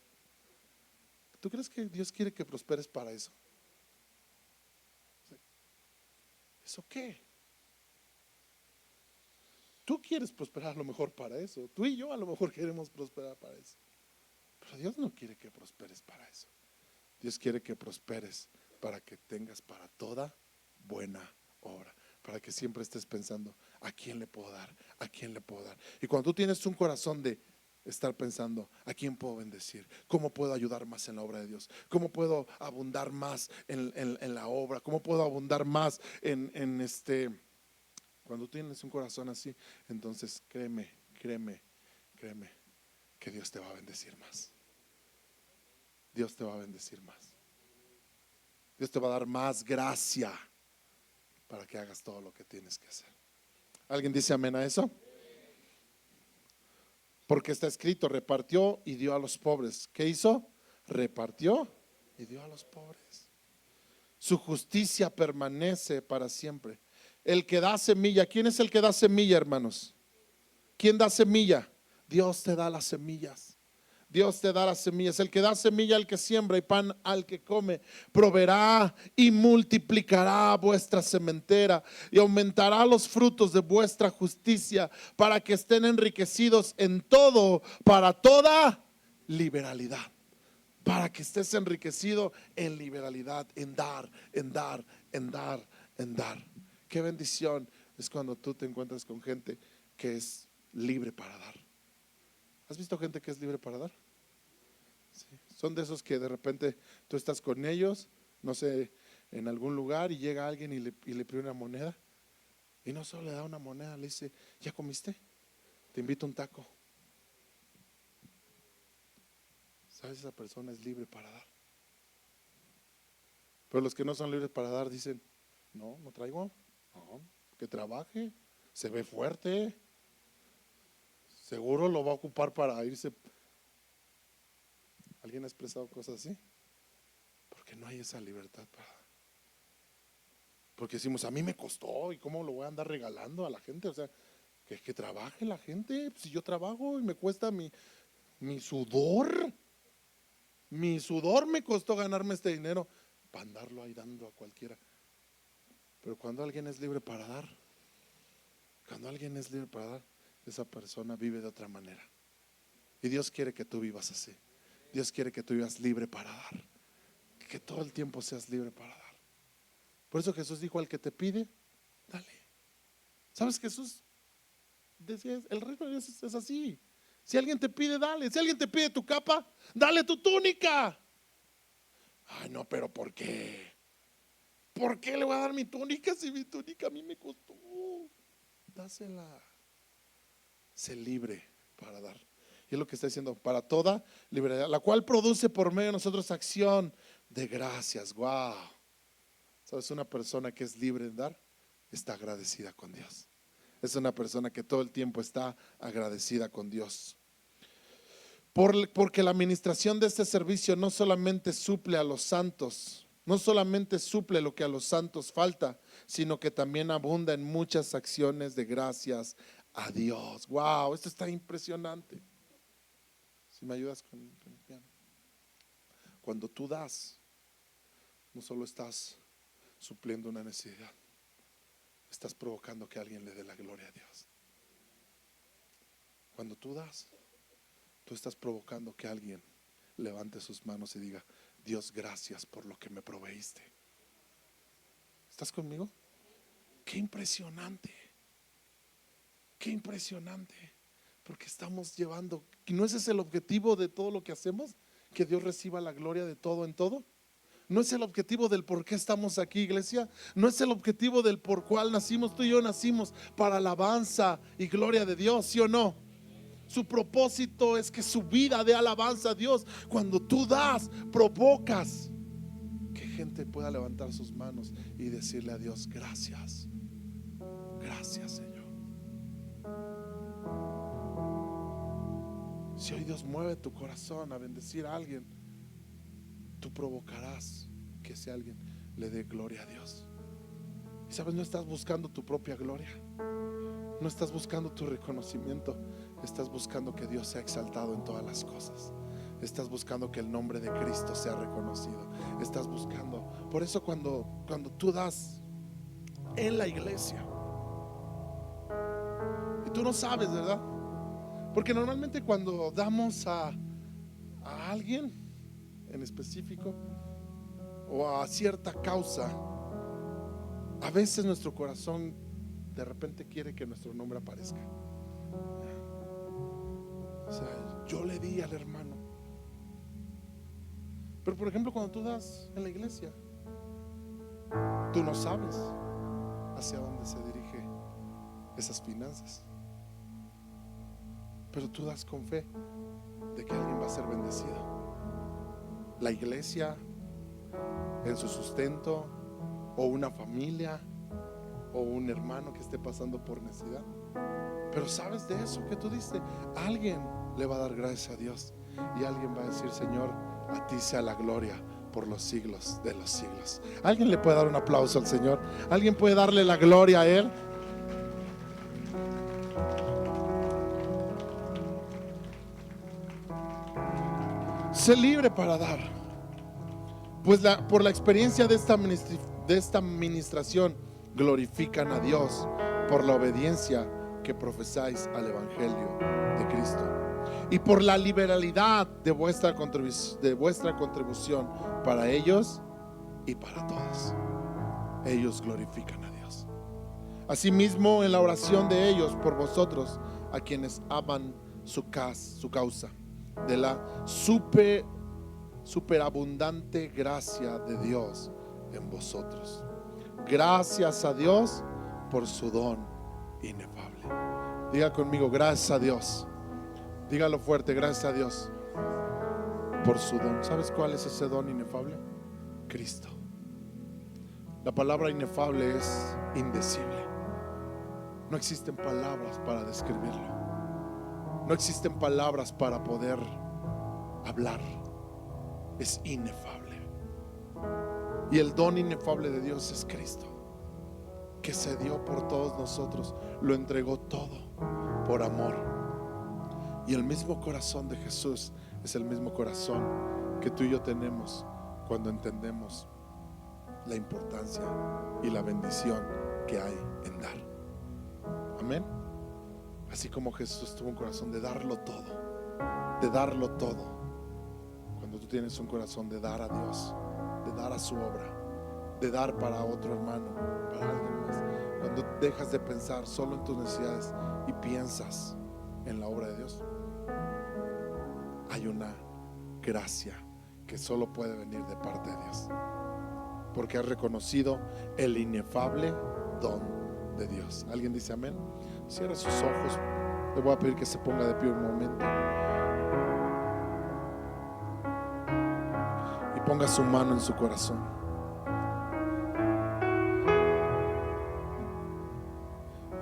¿Tú crees que Dios quiere que prosperes para eso? ¿Eso qué? Tú quieres prosperar a lo mejor para eso. Tú y yo a lo mejor queremos prosperar para eso. Pero Dios no quiere que prosperes para eso. Dios quiere que prosperes para que tengas para toda buena obra. Para que siempre estés pensando, ¿a quién le puedo dar? ¿A quién le puedo dar? Y cuando tú tienes un corazón de estar pensando, ¿a quién puedo bendecir? ¿Cómo puedo ayudar más en la obra de Dios? ¿Cómo puedo abundar más en la obra? ¿Cómo puedo abundar más en este? Cuando tienes un corazón así, entonces créeme que Dios te va a bendecir más. Dios te va a bendecir más. Dios te va a dar más gracia para que hagas todo lo que tienes que hacer. ¿Alguien dice amén a eso? Porque está escrito, repartió y dio a los pobres. ¿Qué hizo? Repartió y dio a los pobres. Su justicia permanece para siempre. El que da semilla, ¿quién es el que da semilla, hermanos? ¿Quién da semilla? Dios te da las semillas. Dios te da las semillas. El que da semilla al que siembra y pan al que come, proveerá y multiplicará vuestra sementera y aumentará los frutos de vuestra justicia, para que estén enriquecidos en todo, para toda liberalidad. Para que estés enriquecido en liberalidad, en dar, en dar, en dar, en dar. Qué bendición es cuando tú te encuentras con gente que es libre para dar. ¿Has visto gente que es libre para dar? Sí. Son de esos que de repente tú estás con ellos, no sé, en algún lugar, y llega alguien y le pide una moneda. Y no solo le da una moneda, le dice, ¿ya comiste? Te invito a un taco. ¿Sabes? Esa persona es libre para dar. Pero los que no son libres para dar dicen, no traigo. No, que trabaje, se ve fuerte, seguro lo va a ocupar para irse. ¿Alguien ha expresado cosas así? Porque no hay esa libertad para dar. Porque decimos, a mí me costó, ¿y cómo lo voy a andar regalando a la gente? O sea, que trabaje la gente. Si yo trabajo y me cuesta mi sudor, me costó ganarme este dinero para andarlo ahí dando a cualquiera. Pero cuando alguien es libre para dar, esa persona vive de otra manera. Y Dios quiere que tú vivas así. Dios quiere que tú vivas libre para dar. que todo el tiempo seas libre para dar. Por eso Jesús dijo: al que te pide, dale. ¿Sabes? Jesús decía: el reino de Dios es así. Si alguien te pide, dale. Si alguien te pide tu capa, dale tu túnica. Ay, no, pero ¿por qué? ¿Por qué le voy a dar mi túnica si mi túnica a mí me costó? Dásela. Sé libre para dar. Y es lo que está diciendo: para toda libertad, la cual produce por medio de nosotros acción de gracias. Wow. ¿Sabes? Una persona que es libre en dar está agradecida con Dios. Es una persona que todo el tiempo está agradecida con Dios. Porque la administración de este servicio no solamente suple a los santos, no solamente suple lo que a los santos falta, sino que también abunda en muchas acciones de gracias a Dios. Wow, esto está impresionante. Si me ayudas con el piano. Cuando tú das, no solo estás supliendo una necesidad, estás provocando que alguien le dé la gloria a Dios. Cuando tú das, tú estás provocando que alguien levante sus manos y diga: Dios, gracias por lo que me proveíste. ¿Estás conmigo? Qué impresionante. Qué impresionante. Porque estamos llevando, ¿y no ese es el objetivo de todo lo que hacemos? Que Dios reciba la gloria de todo en todo. ¿No es el objetivo del por qué estamos aquí, iglesia? ¿No es el objetivo del por cual nacimos? Tú y yo nacimos para alabanza y gloria de Dios, ¿sí o no? Su propósito es que su vida dé alabanza a Dios. Cuando tú das, provocas que gente pueda levantar sus manos y decirle a Dios: gracias, gracias, Señor. Si hoy Dios mueve tu corazón a bendecir a alguien, tú provocarás que ese alguien le dé gloria a Dios. Y sabes, no estás buscando tu propia gloria, no estás buscando tu reconocimiento, estás buscando que Dios sea exaltado en todas las cosas. Estás buscando que el nombre de Cristo sea reconocido. Estás buscando. Por eso cuando tú das en la iglesia, y tú no sabes, ¿verdad? Porque normalmente cuando damos a alguien en específico o a cierta causa, a veces nuestro corazón de repente quiere que nuestro nombre aparezca. O sea, yo le di al hermano. Pero por ejemplo, cuando tú das en la iglesia, tú no sabes hacia dónde se dirige esas finanzas, pero tú das con fe de que alguien va a ser bendecido. La iglesia en su sustento, o una familia, o un hermano que esté pasando por necesidad. Pero sabes de eso que tú diste, alguien le va a dar gracias a Dios, y alguien va a decir: Señor, a ti sea la gloria por los siglos de los siglos. Alguien le puede dar un aplauso al Señor. Alguien puede darle la gloria a Él. Sé libre para dar, pues por la experiencia de esta administración glorifican a Dios por la obediencia que profesáis al Evangelio de Cristo, y por la liberalidad de vuestra contribución para ellos y para todos. Ellos glorifican a Dios. Asimismo, en la oración de ellos por vosotros, a quienes aman su causa, de la superabundante gracia de Dios en vosotros. Gracias a Dios por su don inefable. Diga conmigo: gracias a Dios. Dígalo fuerte: gracias a Dios por su don. ¿Sabes cuál es ese don inefable? Cristo. La palabra inefable es indecible. No existen palabras para describirlo. No existen palabras para poder hablar. Es inefable. Y el don inefable de Dios es Cristo, que se dio por todos nosotros, lo entregó todo por amor. Y el mismo corazón de Jesús es el mismo corazón que tú y yo tenemos cuando entendemos la importancia y la bendición que hay en dar. Amén. Así como Jesús tuvo un corazón de darlo todo, de darlo todo. Cuando tú tienes un corazón de dar a Dios, de dar a su obra, de dar para otro hermano, para alguien más. Cuando dejas de pensar solo en tus necesidades y piensas en la obra de Dios, hay una gracia que solo puede venir de parte de Dios, porque has reconocido el inefable don de Dios. ¿Alguien dice amén? Cierra sus ojos. Le voy a pedir que se ponga de pie un momento y ponga su mano en su corazón.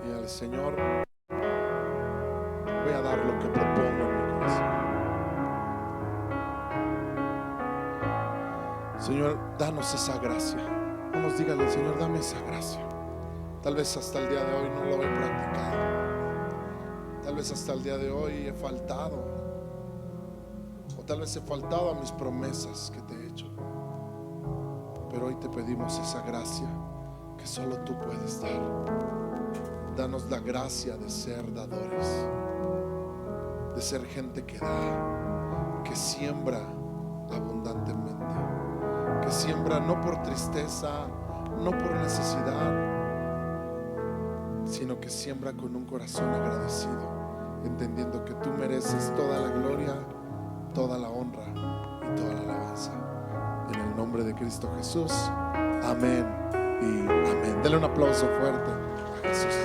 Y al Señor, voy a dar lo que propongo en mi corazón. Señor, danos esa gracia. Vamos, dígale, Señor, dame esa gracia. Tal vez hasta el día de hoy no lo he practicado. Tal vez hasta el día de hoy he faltado. O tal vez he faltado a mis promesas que te he hecho. Pero hoy te pedimos esa gracia que solo tú puedes dar. Danos la gracia de ser dadores, de ser gente que da, que siembra abundantemente, que siembra no por tristeza, no por necesidad, sino que siembra con un corazón agradecido, entendiendo que tú mereces toda la gloria, toda la honra y toda la alabanza. En el nombre de Cristo Jesús, amén y amén. Dele un aplauso fuerte a Jesús.